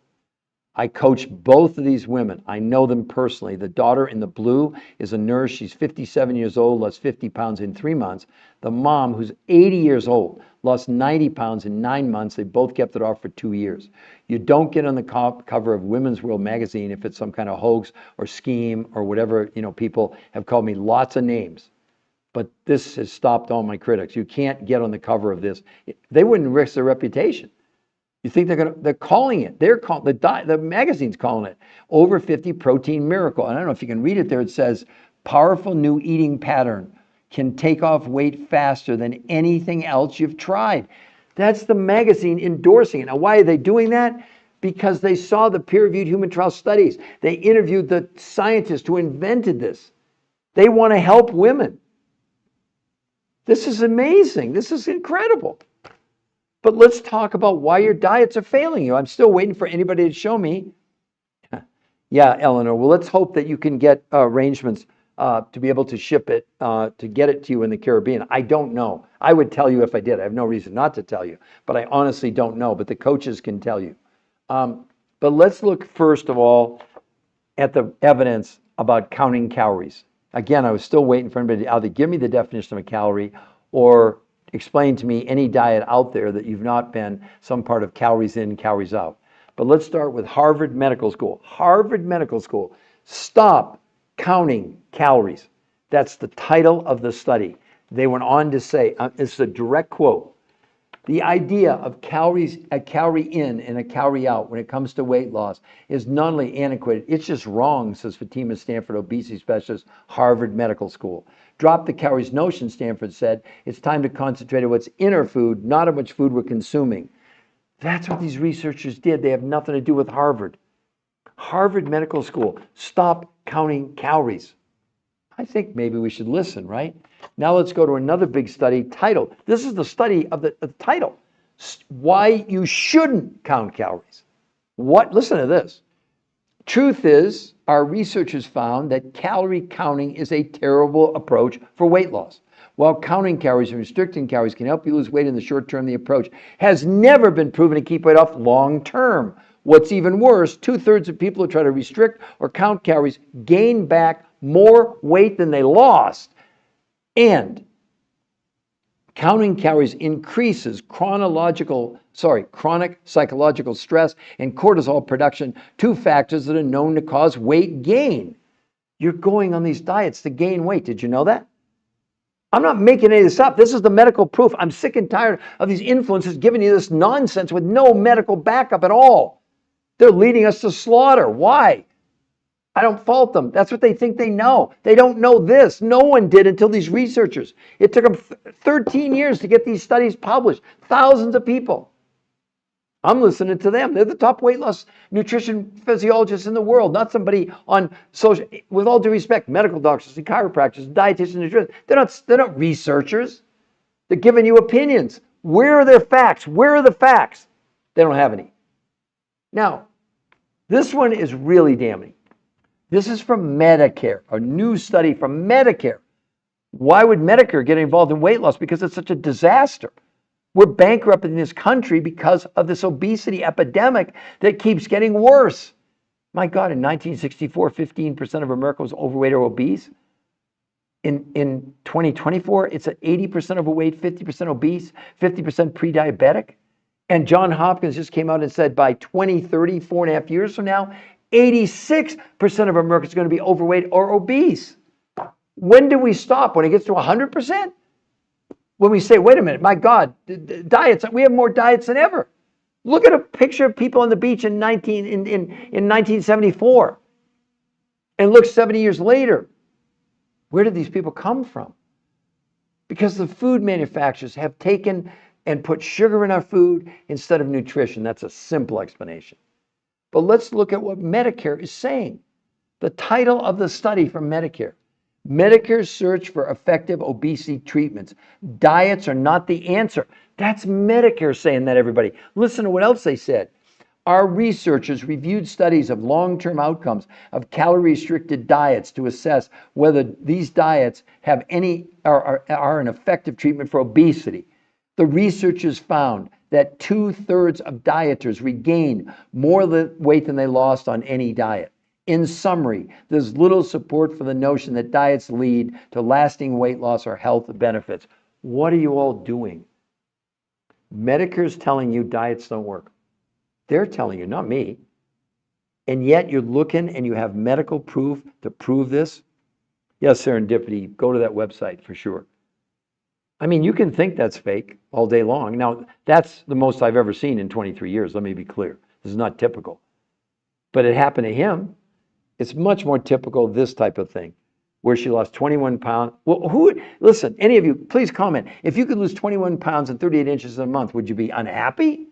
[SPEAKER 1] I coach both of these women. I know them personally. The daughter in the blue is a nurse. She's 57 years old, lost 50 pounds in 3 months. The mom, who's 80 years old, lost 90 pounds in 9 months. They both kept it off for 2 years. You don't get on the cover of Women's World magazine if it's some kind of hoax or scheme or whatever. People have called me lots of names. But this has stopped all my critics. You can't get on the cover of this. They wouldn't risk their reputation. You think they're calling it? The magazine's calling it over 50 protein miracle. And I don't know if you can read it there. It says powerful new eating pattern can take off weight faster than anything else you've tried. That's the magazine endorsing it. Now, why are they doing that? Because they saw the peer-reviewed human trial studies. They interviewed the scientist who invented this. They want to help women. This is amazing. This is incredible. But let's talk about why your diets are failing you. I'm still waiting for anybody to show me. Yeah, Eleanor. Well, let's hope that you can get arrangements to be able to ship it, to get it to you in the Caribbean. I don't know. I would tell you if I did. I have no reason not to tell you, but I honestly don't know. But the coaches can tell you. But let's look first of all at the evidence about counting calories. Again, I was still waiting for anybody to either give me the definition of a calorie or explain to me any diet out there that you've not been some part of calories in, calories out. But let's start with Harvard Medical School. Harvard Medical School, stop counting calories. That's the title of the study. They went on to say, it's a direct quote, the idea of calories, a calorie in and a calorie out when it comes to weight loss is not only antiquated, it's just wrong, says Fatima Stanford, obesity specialist, Harvard Medical School. Drop the calories notion, Stanford said. It's time to concentrate on what's in our food, not how much food we're consuming. That's what these researchers did. They have nothing to do with Harvard. Harvard Medical School, stop counting calories. I think maybe we should listen, right? Now let's go to another big study titled, this is the study of the title, why you shouldn't count calories. Listen to this. Truth is, our researchers found that calorie counting is a terrible approach for weight loss. While counting calories and restricting calories can help you lose weight in the short term, the approach has never been proven to keep weight off long term. What's even worse, 2/3 of people who try to restrict or count calories gain back more weight than they lost. And counting calories increases chronic psychological stress and cortisol production, 2 factors that are known to cause weight gain. You're going on these diets to gain weight. Did you know that? I'm not making any of this up. This is the medical proof. I'm sick and tired of these influencers giving you this nonsense with no medical backup at all. They're leading us to slaughter. Why? I don't fault them. That's what they think they know. They don't know this. No one did until these researchers. It took them 13 years to get these studies published. Thousands of people. I'm listening to them. They're the top weight loss nutrition physiologists in the world, not somebody on social, with all due respect, medical doctors and chiropractors, dietitians, nutritionists. They're not researchers. They're giving you opinions. Where are their facts? Where are the facts? They don't have any. Now, this one is really damning. This is from Medicare, a new study from Medicare. Why would Medicare get involved in weight loss? Because it's such a disaster. We're bankrupt in this country because of this obesity epidemic that keeps getting worse. My God, in 1964, 15% of Americans was overweight or obese. In 2024, it's at 80% overweight, 50% obese, 50% pre-diabetic. And John Hopkins just came out and said by 2030, 4.5 years from now, 86% of Americans are going to be overweight or obese. When do we stop? When it gets to 100%? When we say, wait a minute, my God, diets, we have more diets than ever. Look at a picture of people on the beach in 1974 and look 70 years later. Where did these people come from? Because the food manufacturers have taken and put sugar in our food instead of nutrition. That's a simple explanation. But let's look at what Medicare is saying. The title of the study from Medicare. Medicare's search for effective obesity treatments. Diets are not the answer. That's Medicare saying that, everybody. Listen to what else they said. Our researchers reviewed studies of long-term outcomes of calorie-restricted diets to assess whether these diets have any are an effective treatment for obesity. The researchers found that 2/3 of dieters regained more weight than they lost on any diet. In summary, there's little support for the notion that diets lead to lasting weight loss or health benefits. What are you all doing? Medicare's telling you diets don't work. They're telling you, not me. And yet you're looking and you have medical proof to prove this. Yes, serendipity, go to that website for sure. I mean, you can think that's fake all day long. Now, that's the most I've ever seen in 23 years. Let me be clear. This is not typical. But it happened to him. It's much more typical of this type of thing, where she lost 21 pounds. Well, listen, any of you, please comment. If you could lose 21 pounds and 38 inches in a month, would you be unhappy?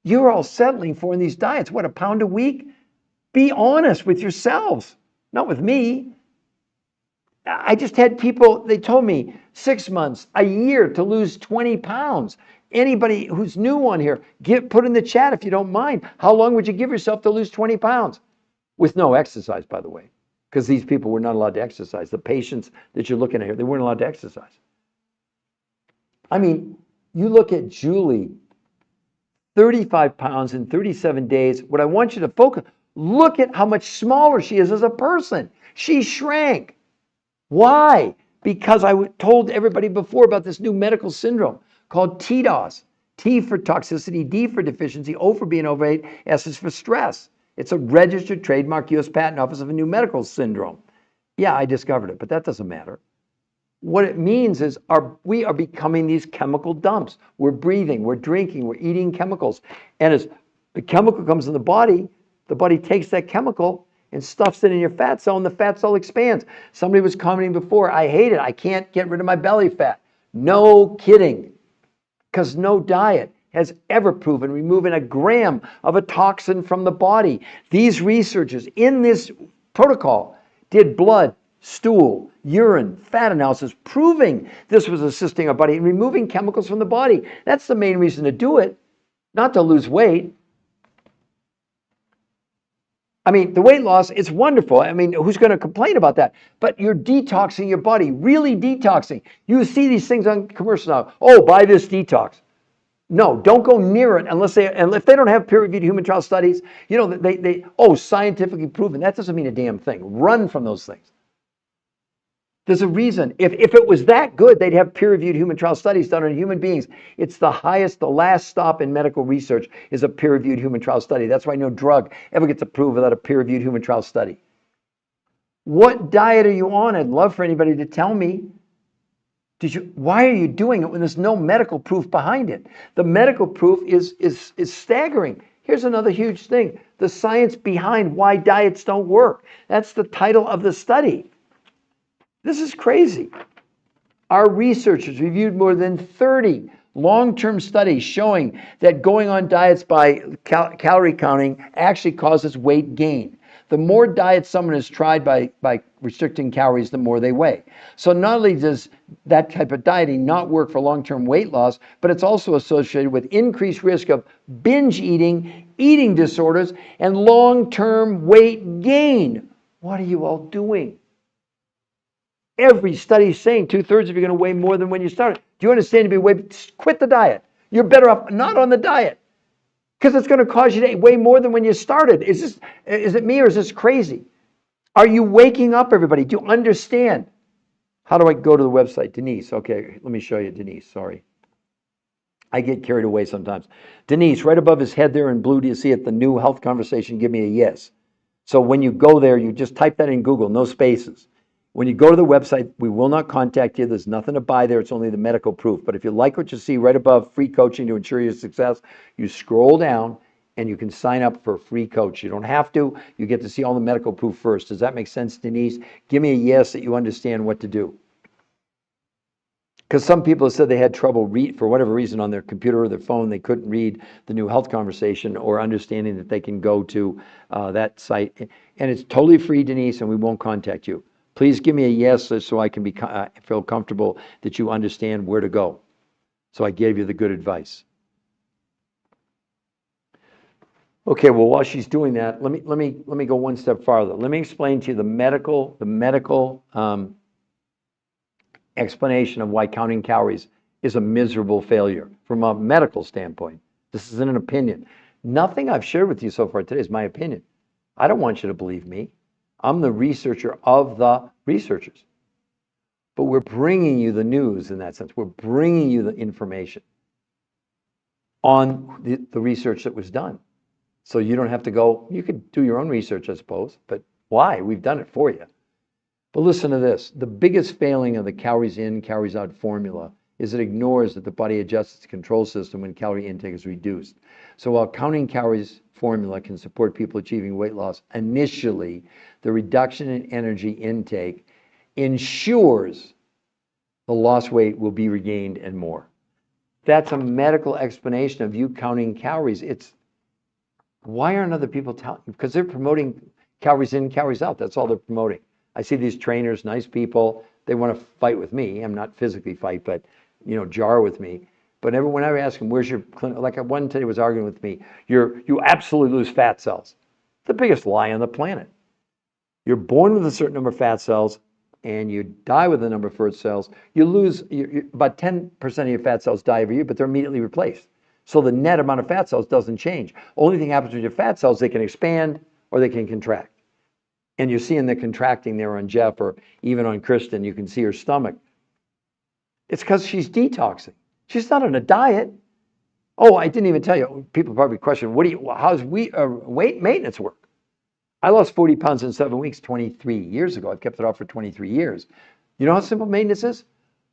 [SPEAKER 1] You're all settling for in these diets. What, a pound a week? Be honest with yourselves, not with me. I just had people, they told me 6 months, a year to lose 20 pounds. Anybody who's new on here, put in the chat if you don't mind. How long would you give yourself to lose 20 pounds? With no exercise, by the way, because these people were not allowed to exercise. The patients that you're looking at here, they weren't allowed to exercise. I mean, you look at Julie, 35 pounds in 37 days. What I want you to focus, look at how much smaller she is as a person. She shrank. Why? Because I told everybody before about this new medical syndrome called TDOS. T for toxicity, D for deficiency, O for being overweight, S is for stress. It's a registered trademark U.S. Patent Office of a new medical syndrome. Yeah, I discovered it, but that doesn't matter. What it means is we are becoming these chemical dumps. We're breathing, we're drinking, we're eating chemicals. And as the chemical comes in the body takes that chemical and stuffs it in your fat cell, and the fat cell expands. Somebody was commenting before, I hate it. I can't get rid of my belly fat. No kidding, because no diet has ever proven removing a gram of a toxin from the body. These researchers in this protocol did blood, stool, urine, fat analysis, proving this was assisting our body in removing chemicals from the body. That's the main reason to do it, not to lose weight. I mean, the weight loss, it's wonderful. I mean, who's going to complain about that? But you're detoxing your body, really detoxing. You see these things on commercials now. Oh, buy this detox. No, don't go near it unless if they don't have peer-reviewed human trial studies, you know, scientifically proven. That doesn't mean a damn thing. Run from those things. There's a reason. If it was that good, they'd have peer-reviewed human trial studies done on human beings. It's the last stop in medical research is a peer-reviewed human trial study. That's why no drug ever gets approved without a peer-reviewed human trial study. What diet are you on? I'd love for anybody to tell me. Why are you doing it when there's no medical proof behind it? The medical proof is staggering. Here's another huge thing. The science behind why diets don't work. That's the title of the study. This is crazy. Our researchers reviewed more than 30 long-term studies showing that going on diets by calorie counting actually causes weight gain. The more diets someone has tried by restricting calories, the more they weigh. So not only does that type of dieting not work for long-term weight loss, but it's also associated with increased risk of binge eating, eating disorders, and long-term weight gain. What are you all doing? Every study is saying 2/3 of you are going to weigh more than when you started. Do you understand? Quit the diet. You're better off not on the diet because it's going to cause you to weigh more than when you started. Is it me or is this crazy? Are you waking up, everybody? Do you understand? How do I go to the website? Denise. Okay, let me show you, Denise. Sorry. I get carried away sometimes. Denise, right above his head there in blue, do you see it? The new health conversation. Give me a yes. So when you go there, you just type that in Google, no spaces. When you go to the website, we will not contact you. There's nothing to buy there. It's only the medical proof. But if you like what you see right above free coaching to ensure your success, you scroll down and you can sign up for a free coach. You don't have to. You get to see all the medical proof first. Does that make sense, Denise? Give me a yes that you understand what to do. Because some people have said they had trouble for whatever reason on their computer or their phone. They couldn't read the new health conversation or understanding that they can go to that site. And it's totally free, Denise, and we won't contact you. Please give me a yes so I can feel comfortable that you understand where to go. So I gave you the good advice. Okay, well, while she's doing that, let me go one step farther. Let me explain to you the medical explanation of why counting calories is a miserable failure from a medical standpoint. This isn't an opinion. Nothing I've shared with you so far today is my opinion. I don't want you to believe me. I'm the researcher of the researchers. But we're bringing you the news in that sense. We're bringing you the information on the research that was done. So you don't have to go, you could do your own research, I suppose, but why? We've done it for you. But listen to this. The biggest failing of the calories in, calories out formula is it ignores that the body adjusts its control system when calorie intake is reduced. So while counting calories formula can support people achieving weight loss, initially, the reduction in energy intake ensures the lost weight will be regained and more. That's a medical explanation of you counting calories. Why aren't other people telling? Because they're promoting calories in, calories out. That's all they're promoting. I see these trainers, nice people. They want to fight with me. I'm not physically fight, but jar with me. But whenever I ask them, where's your clinic? Like one today was arguing with me. You absolutely lose fat cells. The biggest lie on the planet. You're born with a certain number of fat cells, and you die with a number of fat cells. You lose about 10% of your fat cells die every year, but they're immediately replaced. So the net amount of fat cells doesn't change. Only thing happens with your fat cells, they can expand or they can contract. And you're seeing the contracting there on Jeff or even on Kristen. You can see her stomach. It's because she's detoxing. She's not on a diet. Oh, I didn't even tell you. People probably question, how's weight maintenance work? I lost 40 pounds in 7 weeks 23 years ago. I've kept it off for 23 years. You know how simple maintenance is?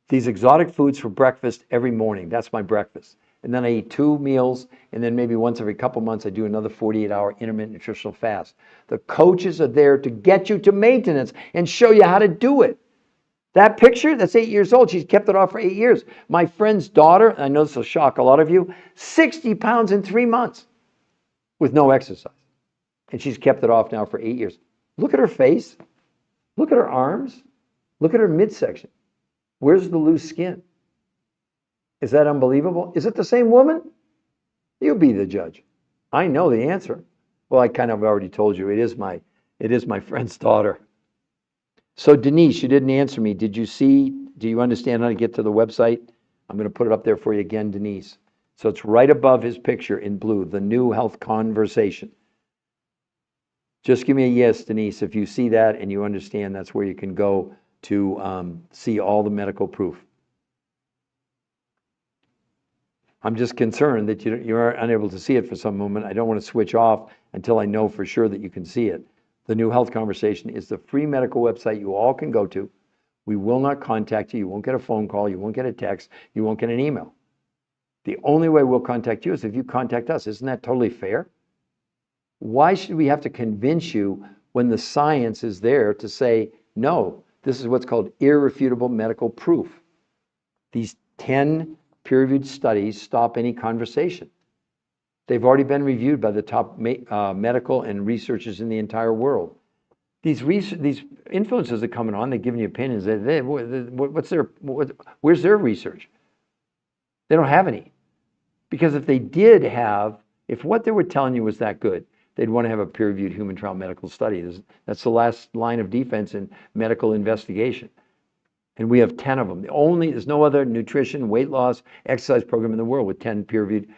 [SPEAKER 1] These exotic foods for breakfast every morning. That's my breakfast. And then I eat 2 meals, and then maybe once every couple months I do another 48-hour intermittent nutritional fast. The coaches are there to get you to maintenance and show you how to do it. That picture, that's 8 years old. She's kept it off for 8 years. My friend's daughter, I know this will shock a lot of you, 60 pounds in 3 months with no exercise. And she's kept it off now for 8 years. Look at her face. Look at her arms. Look at her midsection. Where's the loose skin? Is that unbelievable? Is it the same woman? You be the judge. I know the answer. Well, I kind of already told you. It is my friend's daughter. So Denise, you didn't answer me. Do you understand how to get to the website? I'm going to put it up there for you again, Denise. So it's right above his picture in blue, the new health conversation. Just give me a yes, Denise, if you see that and you understand that's where you can go to see all the medical proof. I'm just concerned that you are unable to see it for some moment. I don't want to switch off until I know for sure that you can see it. The New Health Conversation is the free medical website you all can go to. We will not contact you. You won't get a phone call. You won't get a text. You won't get an email. The only way we'll contact you is if you contact us. Isn't that totally fair? Why should we have to convince you when the science is there to say, no, this is what's called irrefutable medical proof. These 10 peer-reviewed studies stop any conversation. They've already been reviewed by the top medical and researchers in the entire world. These influencers are coming on, they're giving you opinions. Where's their research? They don't have any. Because if they did have, if what they were telling you was that good, they'd want to have a peer-reviewed human trial medical study. That's the last line of defense in medical investigation. And we have 10 of them. There's no other nutrition, weight loss, exercise program in the world with 10 peer-reviewed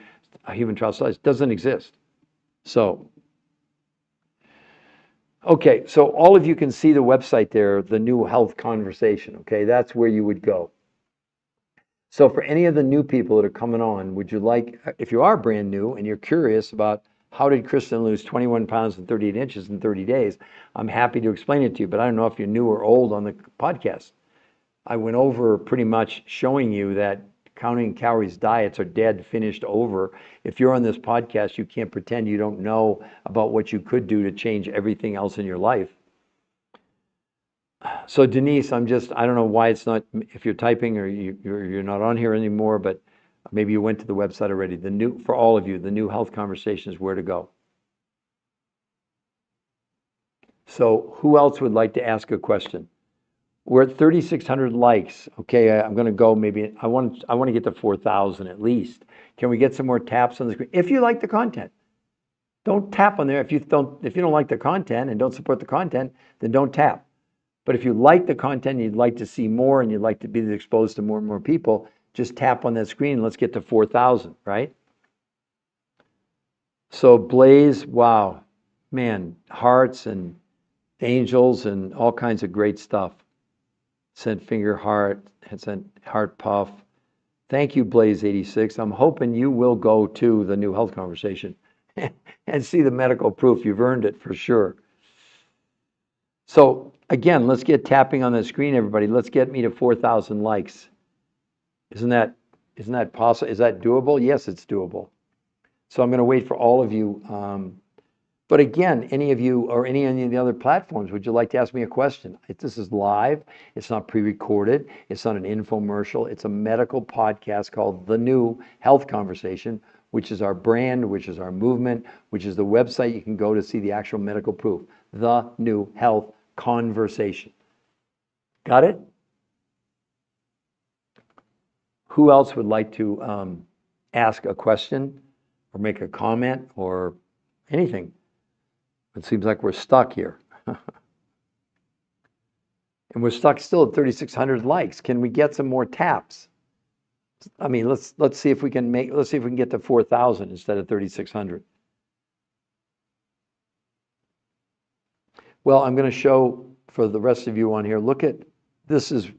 [SPEAKER 1] human trial studies. Doesn't exist. So, okay, so all of you can see the website there, the New Health Conversation, okay? That's where you would go. So for any of the new people that are coming on, would you like, if you are brand new and you're curious about how did Kristen lose 21 pounds and 38 inches in 30 days, I'm happy to explain it to you, but I don't know if you're new or old on the podcast. I went over pretty much showing you that counting calories diets are dead, finished, over. If you're on this podcast, you can't pretend you don't know about what you could do to change everything else in your life. So Denise, I don't know why it's not, if you're typing or you're not on here anymore, but maybe you went to the website already. For all of you, the New Health Conversation is where to go. So who else would like to ask a question? We're at 3,600 likes. Okay, I'm going to go maybe, I want to get to 4,000 at least. Can we get some more taps on the screen? If you like the content. Don't tap on there. If you don't like the content and don't support the content, then don't tap. But if you like the content, you'd like to see more and you'd like to be exposed to more and more people, just tap on that screen and let's get to 4,000, right? So Blaze, wow, man, hearts and angels and all kinds of great stuff. Sent finger heart, sent heart puff. Thank you, Blaze86. I'm hoping you will go to the New Health Conversation and see the medical proof. You've earned it for sure. So again, let's get tapping on the screen, everybody. Let's get me to 4,000 likes. Isn't that possible? Is that doable? Yes, it's doable. So I'm going to wait for all of you. But again, any of you or any of the other platforms, would you like to ask me a question? This is live. It's not pre-recorded. It's not an infomercial. It's a medical podcast called The New Health Conversation, which is our brand, which is our movement, which is the website you can go to see the actual medical proof. The New Health Conversation. Got it? Who else would like to ask a question or make a comment or anything? It seems like we're stuck here. And we're stuck still at 3,600 likes. Can we get some more taps? I mean, let's see if we can get to 4,000 instead of 3,600. Well, I'm going to show for the rest of you on here. Look at this is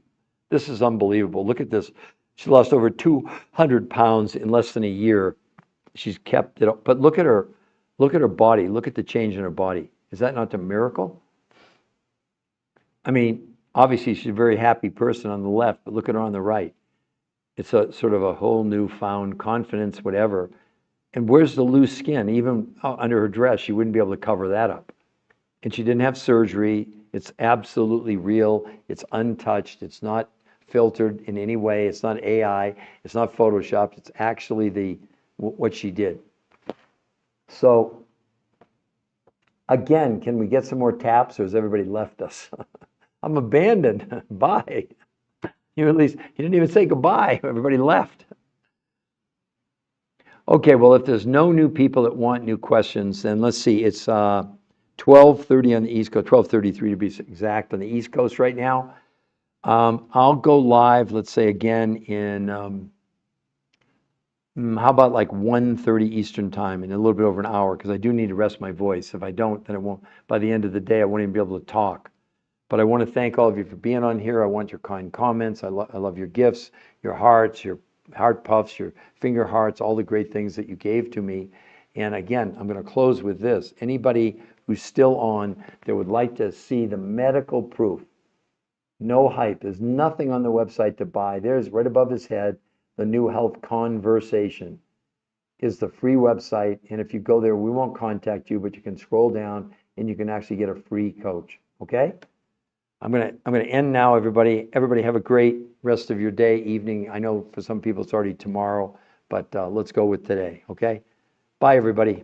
[SPEAKER 1] unbelievable. Look at this. She lost over 200 pounds in less than a year. She's kept it up. But look at her body. Look at the change in her body. Is that not a miracle? I mean, obviously she's a very happy person on the left, but look at her on the right. It's a sort of a whole newfound confidence, whatever. And where's the loose skin? Even under her dress, she wouldn't be able to cover that up. And she didn't have surgery. It's absolutely real. It's untouched. It's not filtered in any way. It's not AI. It's not photoshopped. It's actually what she did. So again, can we get some more taps, or has everybody left us? I'm abandoned. Bye. You didn't even say goodbye. Everybody left. Okay, well, if there's no new people that want new questions, then let's see. It's 12:30 on the East Coast, 12:33 to be exact on the East Coast right now. I'll go live, let's say again in, how about like 1:30 Eastern time in a little bit over an hour, because I do need to rest my voice. If I don't, then it won't, by the end of the day, I won't even be able to talk. But I want to thank all of you for being on here. I want your kind comments. I love your gifts, your hearts, your heart puffs, your finger hearts, all the great things that you gave to me. And again, I'm going to close with this. Anybody who's still on that would like to see the medical proof No hype. There's nothing on the website to buy. There's right above his head, the New Health Conversation is the free website. And if you go there, we won't contact you, but you can scroll down and you can actually get a free coach. Okay? I'm gonna end now, everybody. Everybody have a great rest of your day, evening. I know for some people it's already tomorrow, but let's go with today. Okay? Bye, everybody.